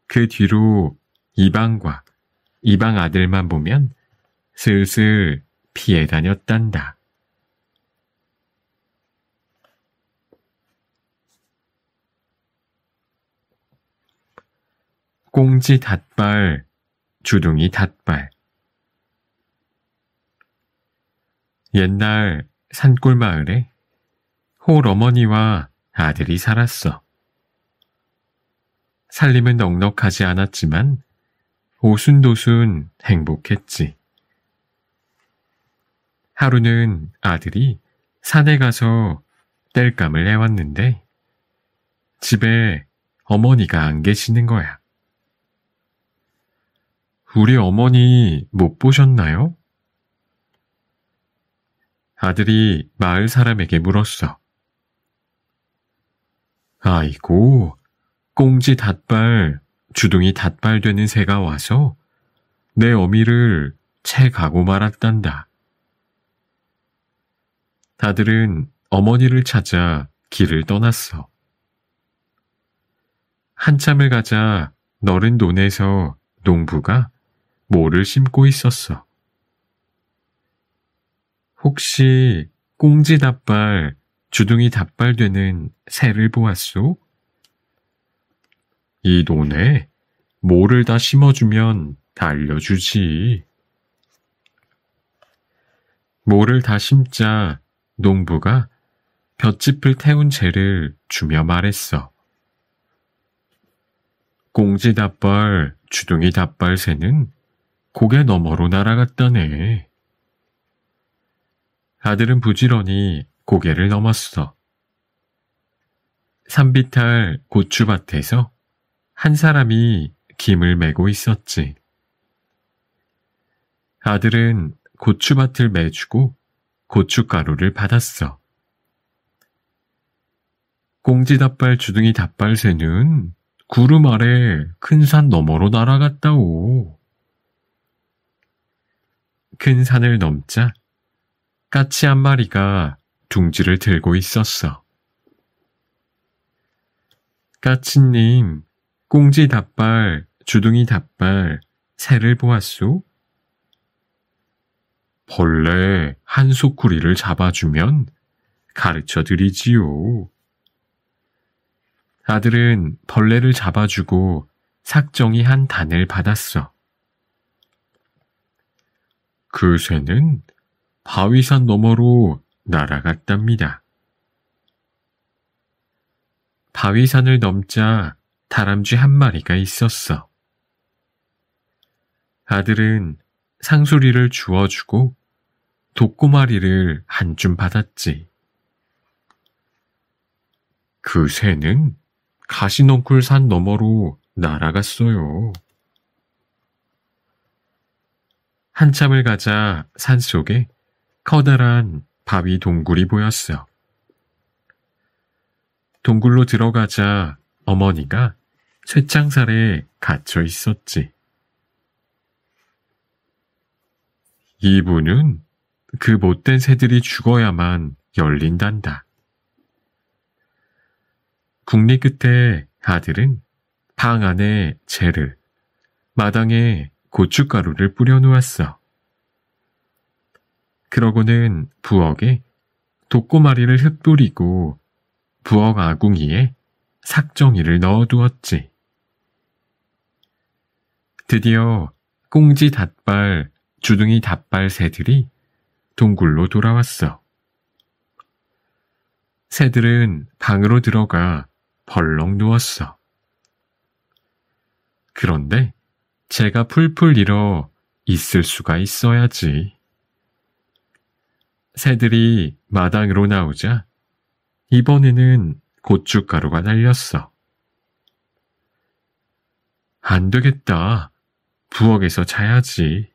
그 뒤로 이방과 이방 아들만 보면 슬슬 피해 다녔단다. 꽁지 닷발, 주둥이 닷발. 옛날 산골 마을에 홀 어머니와 아들이 살았어. 살림은 넉넉하지 않았지만 오순도순 행복했지. 하루는 아들이 산에 가서 땔감을 해왔는데 집에 어머니가 안 계시는 거야. 우리 어머니 못 보셨나요? 아들이 마을 사람에게 물었어. 아이고, 꽁지 닷발, 주둥이 닷발 되는 새가 와서 내 어미를 채 가고 말았단다. 아들은 어머니를 찾아 길을 떠났어. 한참을 가자 너른 논에서 농부가 모를 심고 있었어. 혹시 꽁지 닷발, 주둥이 닷발 되는 새를 보았소? 이 논에 모를 다 심어주면 알려주지. 모를 다 심자 농부가 볏짚을 태운 재를 주며 말했어. 꽁지 닷발, 주둥이 닷발 새는 고개 너머로 날아갔다네. 아들은 부지런히 고개를 넘었어. 산비탈 고추밭에서 한 사람이 김을 메고 있었지. 아들은 고추밭을 메주고 고춧가루를 받았어. 꽁지 닷발, 주둥이 닷발 새는 구름 아래 큰 산 너머로 날아갔다오. 큰 산을 넘자 까치 한 마리가 둥지를 들고 있었어. 까치님, 꽁지 닷발, 주둥이 닷발, 새를 보았소? 벌레 한 소쿠리를 잡아주면 가르쳐 드리지요. 아들은 벌레를 잡아주고 삭정이 한 단을 받았어. 그 새는 바위산 너머로 날아갔답니다. 바위산을 넘자 다람쥐 한 마리가 있었어. 아들은 상수리를 주워주고 독고마리를 한 줌 받았지. 그 새는 가시넝쿨 산 너머로 날아갔어요. 한참을 가자 산속에 커다란 바위 동굴이 보였어. 동굴로 들어가자 어머니가 쇠창살에 갇혀 있었지. 이분은 그 못된 새들이 죽어야만 열린단다. 국리 끝에 아들은 방 안에 재를, 마당에 고춧가루를 뿌려놓았어. 그러고는 부엌에 독고마리를 흩뿌리고 부엌 아궁이에 삭정이를 넣어두었지. 드디어 꽁지 닷발, 주둥이 닷발 새들이 동굴로 돌아왔어. 새들은 방으로 들어가 벌렁 누웠어. 그런데 제가 풀풀 일어 있을 수가 있어야지. 새들이 마당으로 나오자 이번에는 고춧가루가 날렸어. 안 되겠다. 부엌에서 자야지.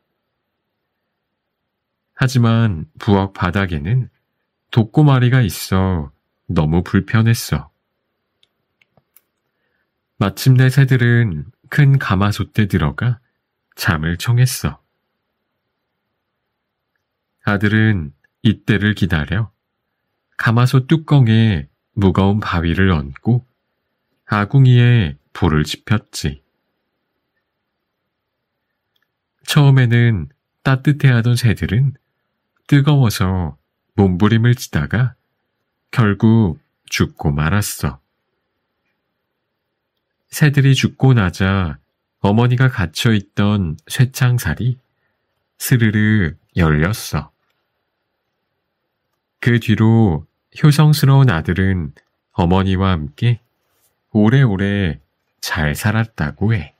하지만 부엌 바닥에는 독고마리가 있어 너무 불편했어. 마침내 새들은 큰 가마솥에 들어가 잠을 청했어. 아들은 이때를 기다려 가마솥 뚜껑에 무거운 바위를 얹고 아궁이에 불을 지폈지. 처음에는 따뜻해하던 새들은 뜨거워서 몸부림을 치다가 결국 죽고 말았어. 새들이 죽고 나자 어머니가 갇혀있던 쇠창살이 스르르 열렸어. 그 뒤로 효성스러운 아들은 어머니와 함께 오래오래 잘 살았다고 해.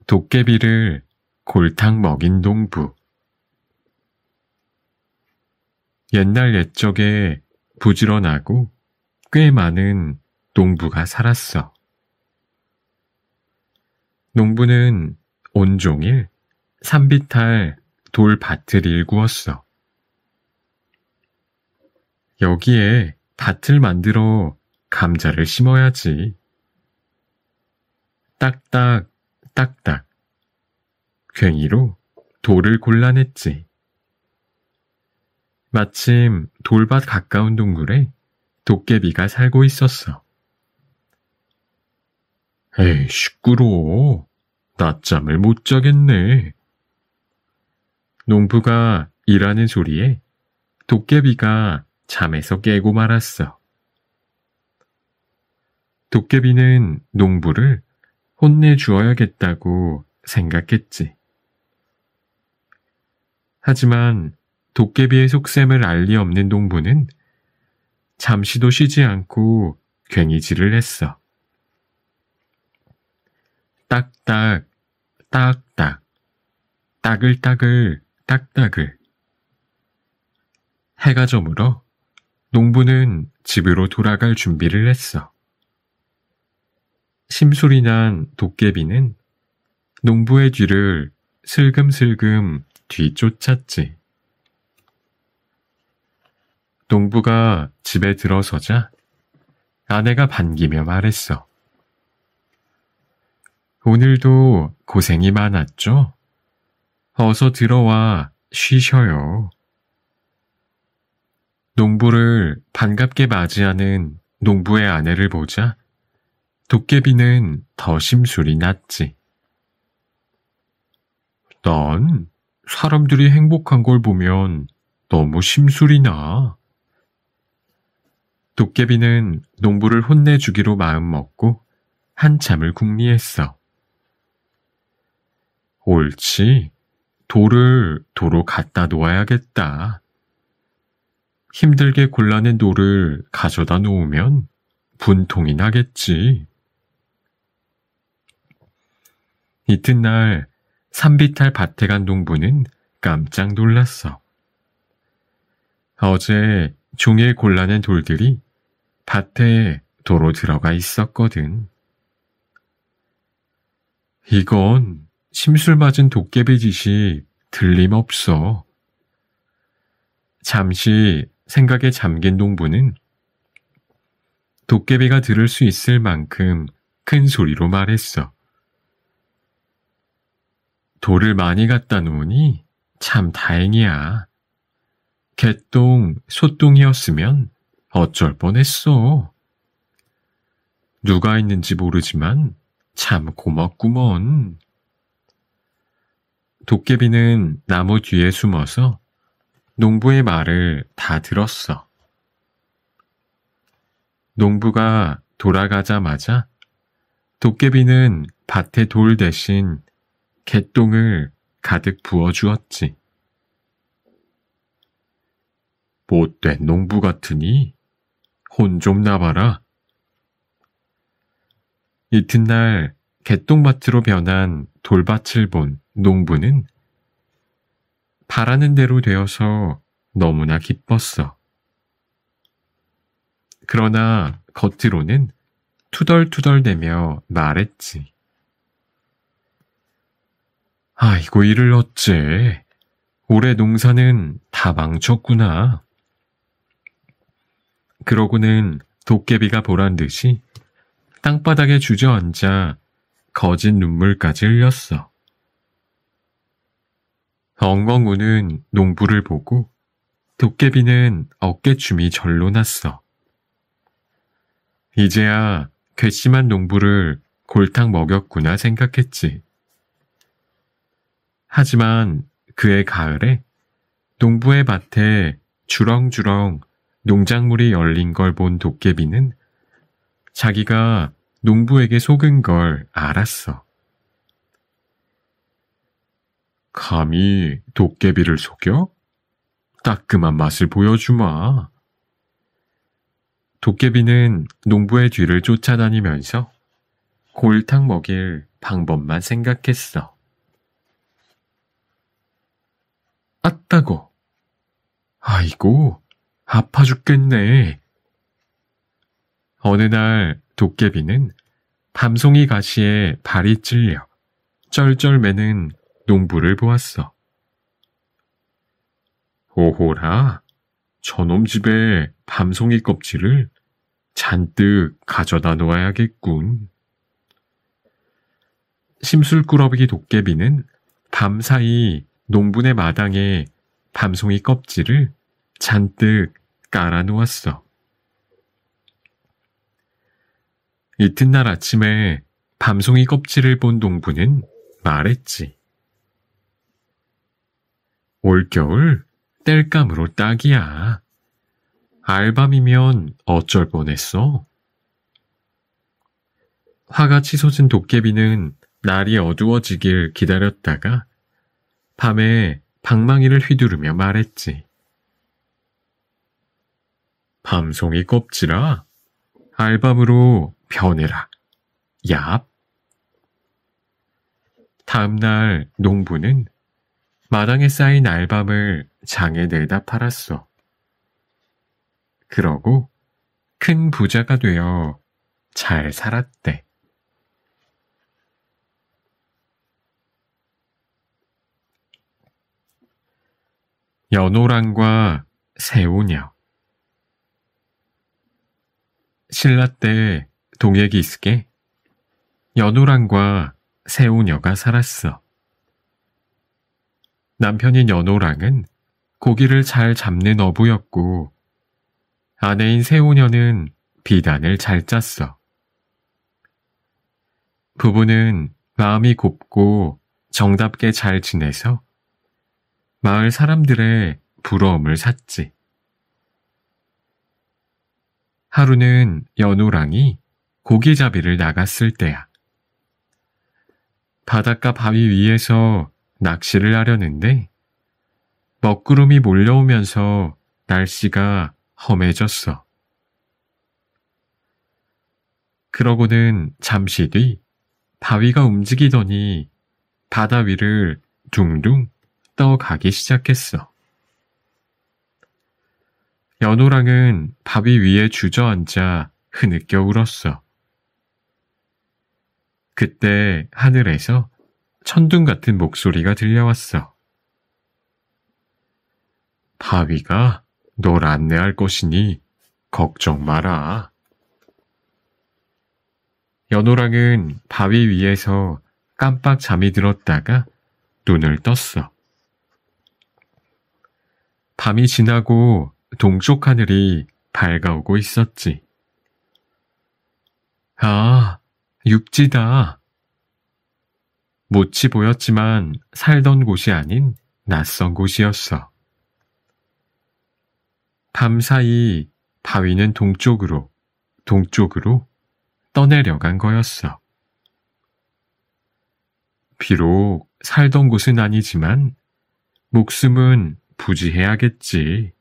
도깨비를 골탕 먹인 농부. 옛날 옛적에 부지런하고 꽤 많은 농부가 살았어. 농부는 온종일 산비탈 돌밭을 일구었어. 여기에 밭을 만들어 감자를 심어야지. 딱딱 딱딱 괭이로 돌을 골라냈지. 마침 돌밭 가까운 동굴에 도깨비가 살고 있었어. 에이, 시끄러워. 낮잠을 못 자겠네. 농부가 일하는 소리에 도깨비가 잠에서 깨고 말았어. 도깨비는 농부를 혼내주어야겠다고 생각했지. 하지만 도깨비의 속셈을 알 리 없는 농부는 잠시도 쉬지 않고 괭이질을 했어. 딱딱, 딱딱, 따글따글, 딱따글. 해가 저물어 농부는 집으로 돌아갈 준비를 했어. 심술이 난 도깨비는 농부의 뒤를 슬금슬금 뒤쫓았지. 농부가 집에 들어서자 아내가 반기며 말했어. 오늘도 고생이 많았죠? 어서 들어와 쉬셔요. 농부를 반갑게 맞이하는 농부의 아내를 보자 도깨비는 더 심술이 났지. 난 사람들이 행복한 걸 보면 너무 심술이 나. 도깨비는 농부를 혼내주기로 마음먹고 한참을 궁리했어. 옳지. 돌을 도로 갖다 놓아야겠다. 힘들게 골라낸 돌을 가져다 놓으면 분통이 나겠지. 이튿날 산비탈 밭에 간 농부는 깜짝 놀랐어. 어제 종일 골라낸 돌들이 밭에 도로 들어가 있었거든. 이건 심술 맞은 도깨비 짓이 틀림없어. 잠시 생각에 잠긴 농부는 도깨비가 들을 수 있을 만큼 큰 소리로 말했어. 돌을 많이 갖다 놓으니 참 다행이야. 개똥, 소똥이었으면 어쩔 뻔했어. 누가 있는지 모르지만 참 고맙구먼. 도깨비는 나무 뒤에 숨어서 농부의 말을 다 들었어. 농부가 돌아가자마자 도깨비는 밭에 돌 대신 개똥을 가득 부어주었지. 못된 농부 같으니 혼 좀 나봐라. 이튿날 개똥밭으로 변한 돌밭을 본 농부는 바라는 대로 되어서 너무나 기뻤어. 그러나 겉으로는 투덜투덜대며 말했지. 아이고 이를 어째. 올해 농사는 다 망쳤구나. 그러고는 도깨비가 보란 듯이 땅바닥에 주저앉아 거진 눈물까지 흘렸어. 엉엉 우는 농부를 보고 도깨비는 어깨춤이 절로 났어. 이제야 괘씸한 농부를 골탕 먹였구나 생각했지. 하지만 그해 가을에 농부의 밭에 주렁주렁 농작물이 열린 걸 본 도깨비는 자기가 농부에게 속은 걸 알았어. 감히 도깨비를 속여? 따끔한 맛을 보여주마. 도깨비는 농부의 뒤를 쫓아다니면서 골탕 먹일 방법만 생각했어. 아따고. 아이고, 아파 죽겠네. 어느 날 도깨비는 밤송이 가시에 발이 찔려 쩔쩔매는 농부를 보았어. 오호라, 저놈 집에 밤송이 껍질을 잔뜩 가져다 놓아야겠군. 심술꾸러기 도깨비는 밤사이 농부네 마당에 밤송이 껍질을 잔뜩 깔아 놓았어. 이튿날 아침에 밤송이 껍질을 본 농부는 말했지. 올겨울 땔감으로 딱이야. 알밤이면 어쩔 뻔했어. 화가 치솟은 도깨비는 날이 어두워지길 기다렸다가 밤에 방망이를 휘두르며 말했지. 밤송이 껍질아, 알밤으로 변해라. 얍. 다음날 농부는 마당에 쌓인 알밤을 장에 내다 팔았어. 그러고 큰 부자가 되어 잘 살았대. 연호랑과 새우녀. 신라 때 동해기슭에 연호랑과 새우녀가 살았어. 남편인 연호랑은 고기를 잘 잡는 어부였고 아내인 새우녀는 비단을 잘 짰어. 부부는 마음이 곱고 정답게 잘 지내서 마을 사람들의 부러움을 샀지. 하루는 연호랑이 고기잡이를 나갔을 때야. 바닷가 바위 위에서 낚시를 하려는데 먹구름이 몰려오면서 날씨가 험해졌어. 그러고는 잠시 뒤 바위가 움직이더니 바다 위를 둥둥 떠가기 시작했어. 연호랑은 바위 위에 주저앉아 흐느껴 울었어. 그때 하늘에서 천둥 같은 목소리가 들려왔어. 바위가 널 안내할 것이니 걱정 마라. 연호랑은 바위 위에서 깜빡 잠이 들었다가 눈을 떴어. 밤이 지나고 동쪽 하늘이 밝아오고 있었지. 아, 육지다. 못이 보였지만 살던 곳이 아닌 낯선 곳이었어. 밤사이 바위는 동쪽으로 떠내려간 거였어. 비록 살던 곳은 아니지만 목숨은 부지해야겠지.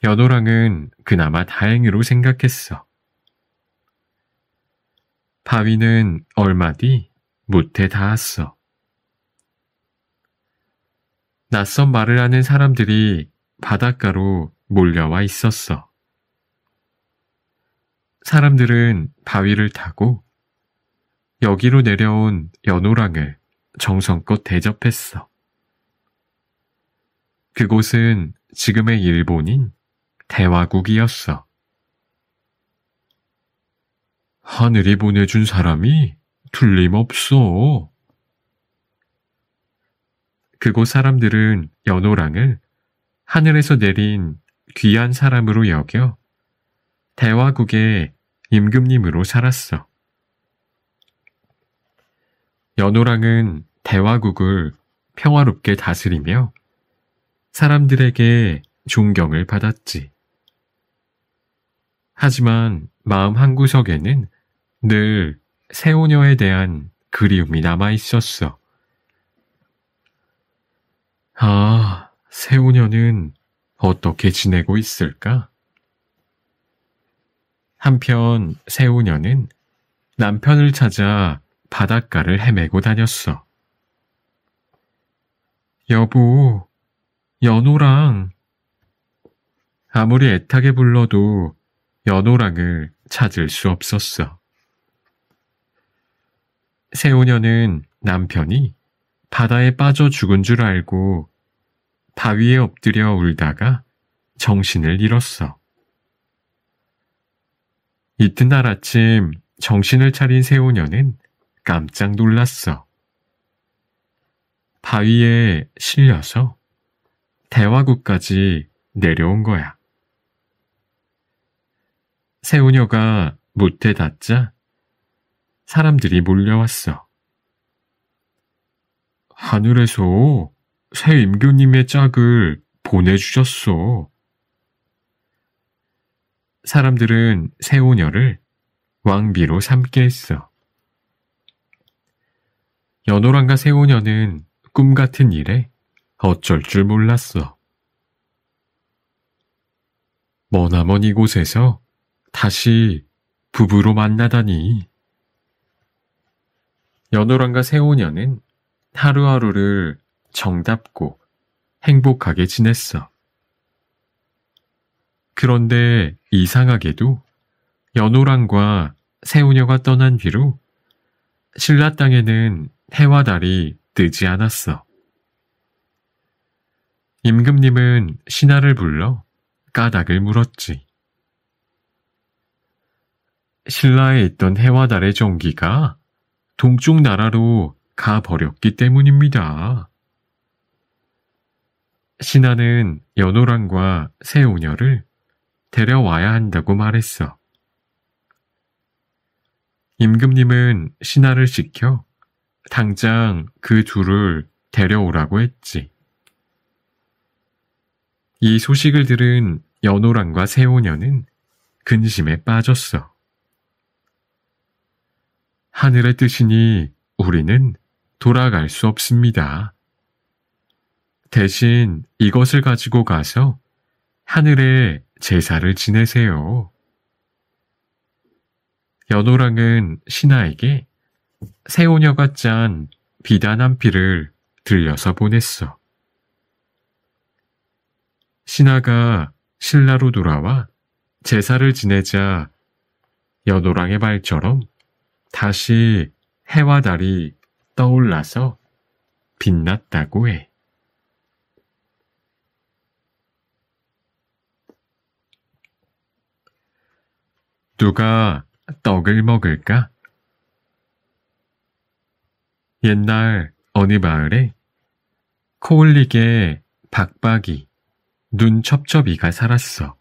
연호랑은 그나마 다행으로 생각했어. 바위는 얼마 뒤 못에 닿았어. 낯선 말을 하는 사람들이 바닷가로 몰려와 있었어. 사람들은 바위를 타고 여기로 내려온 연호랑을 정성껏 대접했어. 그곳은 지금의 일본인 대화국이었어. 하늘이 보내준 사람이 틀림없어. 그곳 사람들은 연호랑을 하늘에서 내린 귀한 사람으로 여겨 대화국의 임금님으로 살았어. 연호랑은 대화국을 평화롭게 다스리며 사람들에게 존경을 받았지. 하지만 마음 한구석에는 늘 새우녀에 대한 그리움이 남아 있었어. 아, 새우녀는 어떻게 지내고 있을까? 한편 새우녀는 남편을 찾아 바닷가를 헤매고 다녔어. 여보, 연호랑. 아무리 애타게 불러도 연호랑을 찾을 수 없었어. 새우녀는 남편이 바다에 빠져 죽은 줄 알고 바위에 엎드려 울다가 정신을 잃었어. 이튿날 아침 정신을 차린 새우녀는 깜짝 놀랐어. 바위에 실려서 대화국까지 내려온 거야. 새우녀가 못에 닿자 사람들이 몰려왔어. 하늘에서 새 임금님의 짝을 보내주셨어. 사람들은 새우녀를 왕비로 삼게 했어. 연호랑과 새우녀는 꿈 같은 일에 어쩔 줄 몰랐어. 머나먼 이곳에서 다시 부부로 만나다니. 연호랑과 새우녀는 하루하루를 정답고 행복하게 지냈어. 그런데 이상하게도 연호랑과 새우녀가 떠난 뒤로 신라 땅에는 해와 달이 뜨지 않았어. 임금님은 신하를 불러 까닭을 물었지. 신라에 있던 해와 달의 종기가 동쪽 나라로 가버렸기 때문입니다. 신하는 연호랑과 새우녀를 데려와야 한다고 말했어. 임금님은 신하를 시켜 당장 그 둘을 데려오라고 했지. 이 소식을 들은 연호랑과 새우녀는 근심에 빠졌어. 하늘의 뜻이니 우리는 돌아갈 수 없습니다. 대신 이것을 가지고 가서 하늘에 제사를 지내세요. 연호랑은 신하에게 새우녀가 짠 비단 한 피를 들려서 보냈어. 신하가 신라로 돌아와 제사를 지내자 연호랑의 말처럼 다시 해와 달이 떠올라서 빛났다고 해. 누가 떡을 먹을까? 옛날 어느 마을에 코올리게 박박이, 눈첩첩이가 살았어.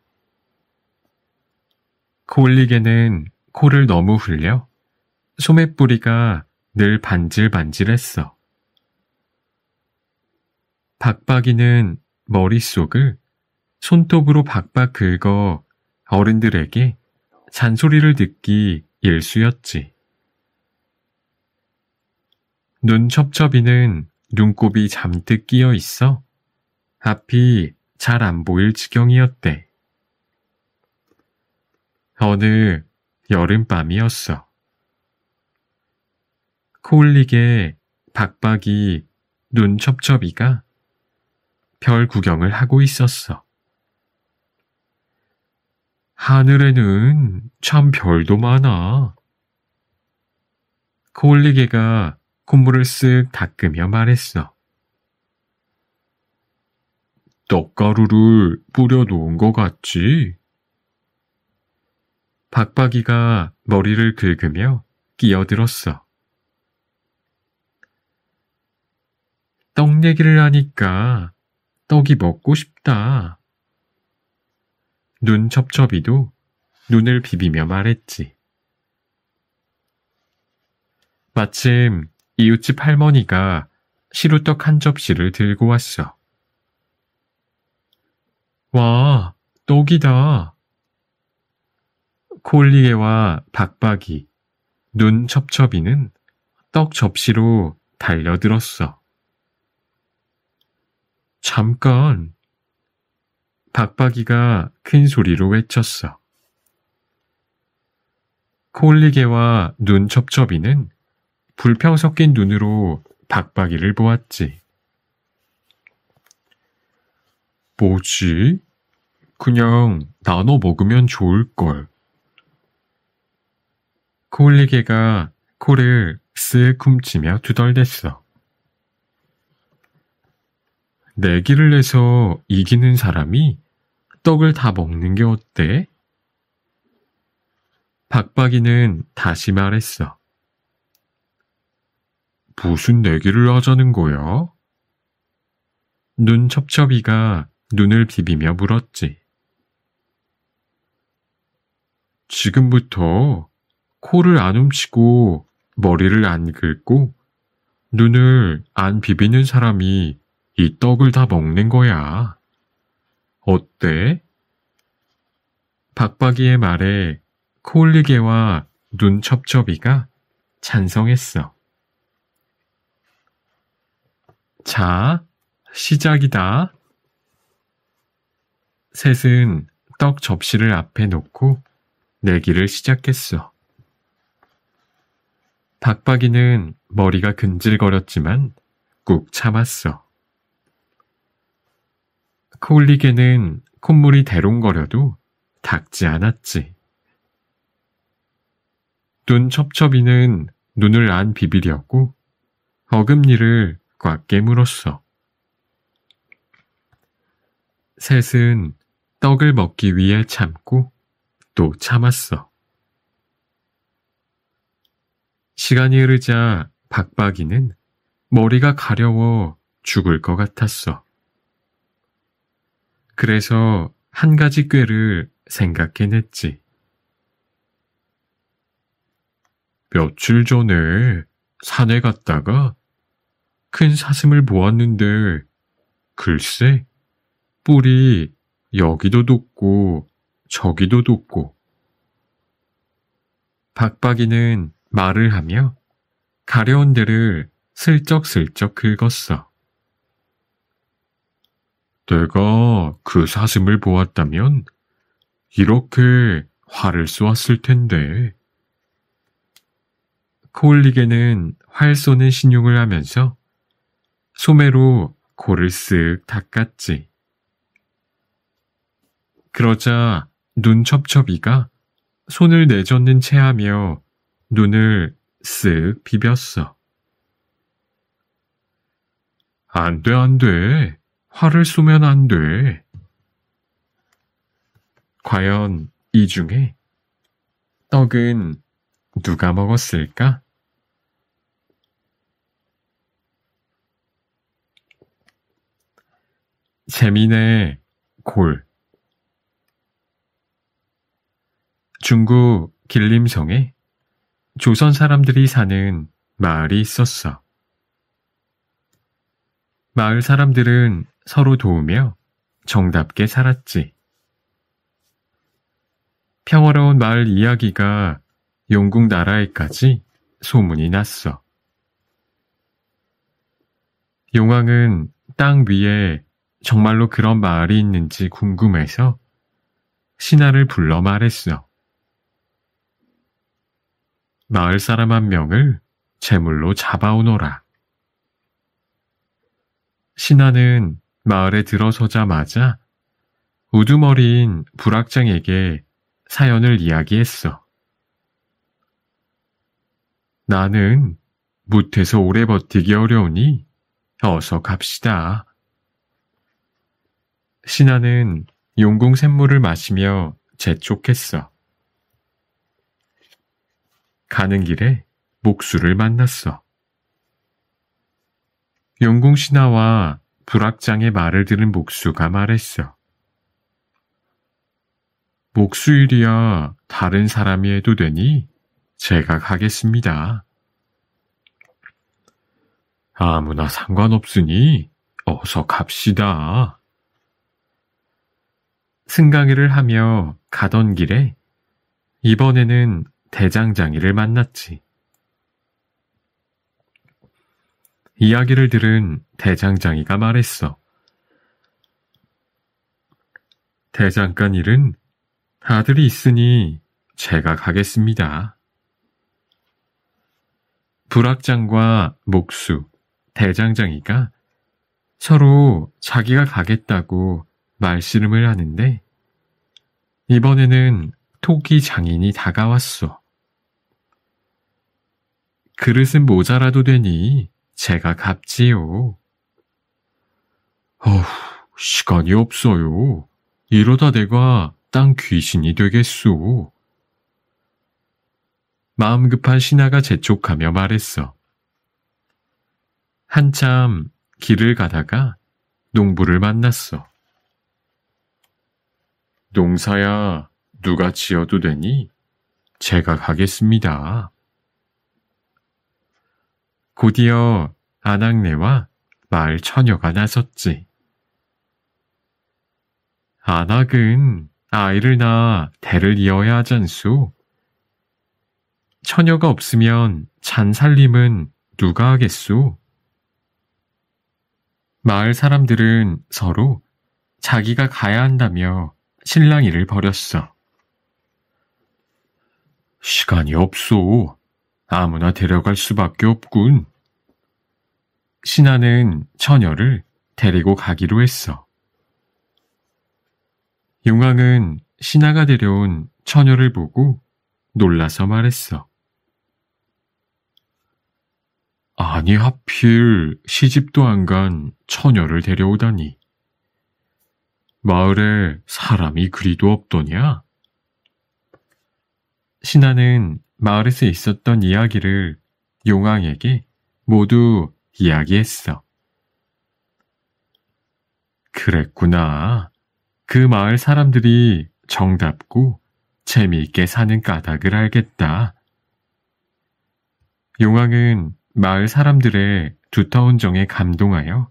코올리게는 코를 너무 흘려 소매뿌리가 늘 반질반질했어. 박박이는 머릿속을 손톱으로 박박 긁어 어른들에게 잔소리를 듣기 일쑤였지. 눈첩첩이는 눈곱이 잠뜩 끼어 있어 앞이 잘 안 보일 지경이었대. 어느 여름밤이었어. 코올리게 박박이, 눈첩첩이가 별 구경을 하고 있었어. 하늘에는 참 별도 많아. 코올리게가 콧물을 쓱 닦으며 말했어. 떡가루를 뿌려 놓은 것 같지? 박박이가 머리를 긁으며 끼어들었어. 떡 얘기를 하니까 떡이 먹고 싶다. 눈첩첩이도 눈을 비비며 말했지. 마침 이웃집 할머니가 시루떡 한 접시를 들고 왔어. 와, 떡이다. 코올리게와 박박이, 눈첩첩이는 떡 접시로 달려들었어. 잠깐. 박박이가 큰 소리로 외쳤어. 코올리게와 눈첩첩이는 불평 섞인 눈으로 박박이를 보았지. 뭐지? 그냥 나눠 먹으면 좋을걸. 코올리게가 코를 쓱 훔치며 투덜댔어. 내기를 내서 이기는 사람이 떡을 다 먹는 게 어때? 박박이는 다시 말했어. 무슨 내기를 하자는 거야? 눈첩첩이가 눈을 비비며 물었지. 지금부터 코를 안 훔치고 머리를 안 긁고 눈을 안 비비는 사람이 이 떡을 다 먹는 거야. 어때? 박박이의 말에 코올리게와 눈첩첩이가 찬성했어. 자, 시작이다. 셋은 떡 접시를 앞에 놓고 내기를 시작했어. 박박이는 머리가 근질거렸지만 꾹 참았어. 코올리게는 콧물이 대롱거려도 닦지 않았지. 눈첩첩이는 눈을 안 비비려고 어금니를 꽉 깨물었어. 셋은 떡을 먹기 위해 참고 또 참았어. 시간이 흐르자 박박이는 머리가 가려워 죽을 것 같았어. 그래서 한 가지 꾀를 생각해냈지. 며칠 전에 산에 갔다가 큰 사슴을 보았는데 글쎄 뿔이 여기도 돋고 저기도 돋고. 박박이는 말을 하며 가려운 데를 슬쩍슬쩍 긁었어. 내가 그 사슴을 보았다면 이렇게 화를 쏘았을 텐데. 코올리게는 활 쏘는 신용을 하면서 소매로 코를 쓱 닦았지. 그러자 눈첩첩이가 손을 내젓는 체하며 눈을 쓱 비볐어. 안 돼, 안 돼. 화를 쏘면 안 돼. 과연 이 중에 떡은 누가 먹었을까? 재미네, 골. 중국 길림성에 조선 사람들이 사는 마을이 있었어. 마을 사람들은 서로 도우며 정답게 살았지. 평화로운 마을 이야기가 용국 나라에까지 소문이 났어. 용왕은 땅 위에 정말로 그런 마을이 있는지 궁금해서 신하를 불러 말했어. 마을 사람 한 명을 제물로 잡아오너라. 신하는 마을에 들어서자마자 우두머리인 불악장에게 사연을 이야기했어. 나는 못해서 오래 버티기 어려우니 어서 갑시다. 신하는 용궁 샘물을 마시며 재촉했어. 가는 길에 목수를 만났어. 용궁 신하와 불악장의 말을 들은 목수가 말했어. 목수 일이야 다른 사람이 해도 되니 제가 가겠습니다. 아무나 상관없으니 어서 갑시다. 승강이를 하며 가던 길에 이번에는 대장장이를 만났지. 이야기를 들은 대장장이가 말했어. 대장간 일은 아들이 있으니 제가 가겠습니다. 불악장과 목수, 대장장이가 서로 자기가 가겠다고 말씨름을 하는데 이번에는 토기 장인이 다가왔어. 그릇은 모자라도 되니 제가 갚지요. 시간이 없어요. 이러다 내가 땅 귀신이 되겠소. 마음 급한 신하가 재촉하며 말했어. 한참 길을 가다가 농부를 만났어. 농사야 누가 지어도 되니 제가 가겠습니다. 곧이어 안악내와 마을 처녀가 나섰지. 안악은 아이를 낳아 대를 이어야 하잖소. 처녀가 없으면 잔살림은 누가 하겠소? 마을 사람들은 서로 자기가 가야 한다며 실랑이를 벌였어. 시간이 없소. 아무나 데려갈 수밖에 없군. 신하는 처녀를 데리고 가기로 했어. 용왕은 신하가 데려온 처녀를 보고 놀라서 말했어. 아니 하필 시집도 안 간 처녀를 데려오다니. 마을에 사람이 그리도 없더냐? 신하는 마을에서 있었던 이야기를 용왕에게 모두 이야기했어. 그랬구나. 그 마을 사람들이 정답고 재미있게 사는 까닭을 알겠다. 용왕은 마을 사람들의 두터운 정에 감동하여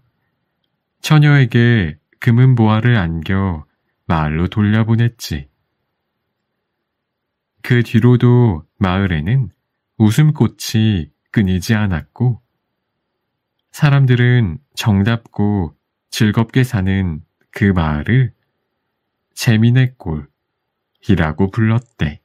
처녀에게 금은보화를 안겨 마을로 돌려보냈지. 그 뒤로도 마을에는 웃음꽃이 끊이지 않았고 사람들은 정답고 즐겁게 사는 그 마을을 재미네 꼴이라고 불렀대.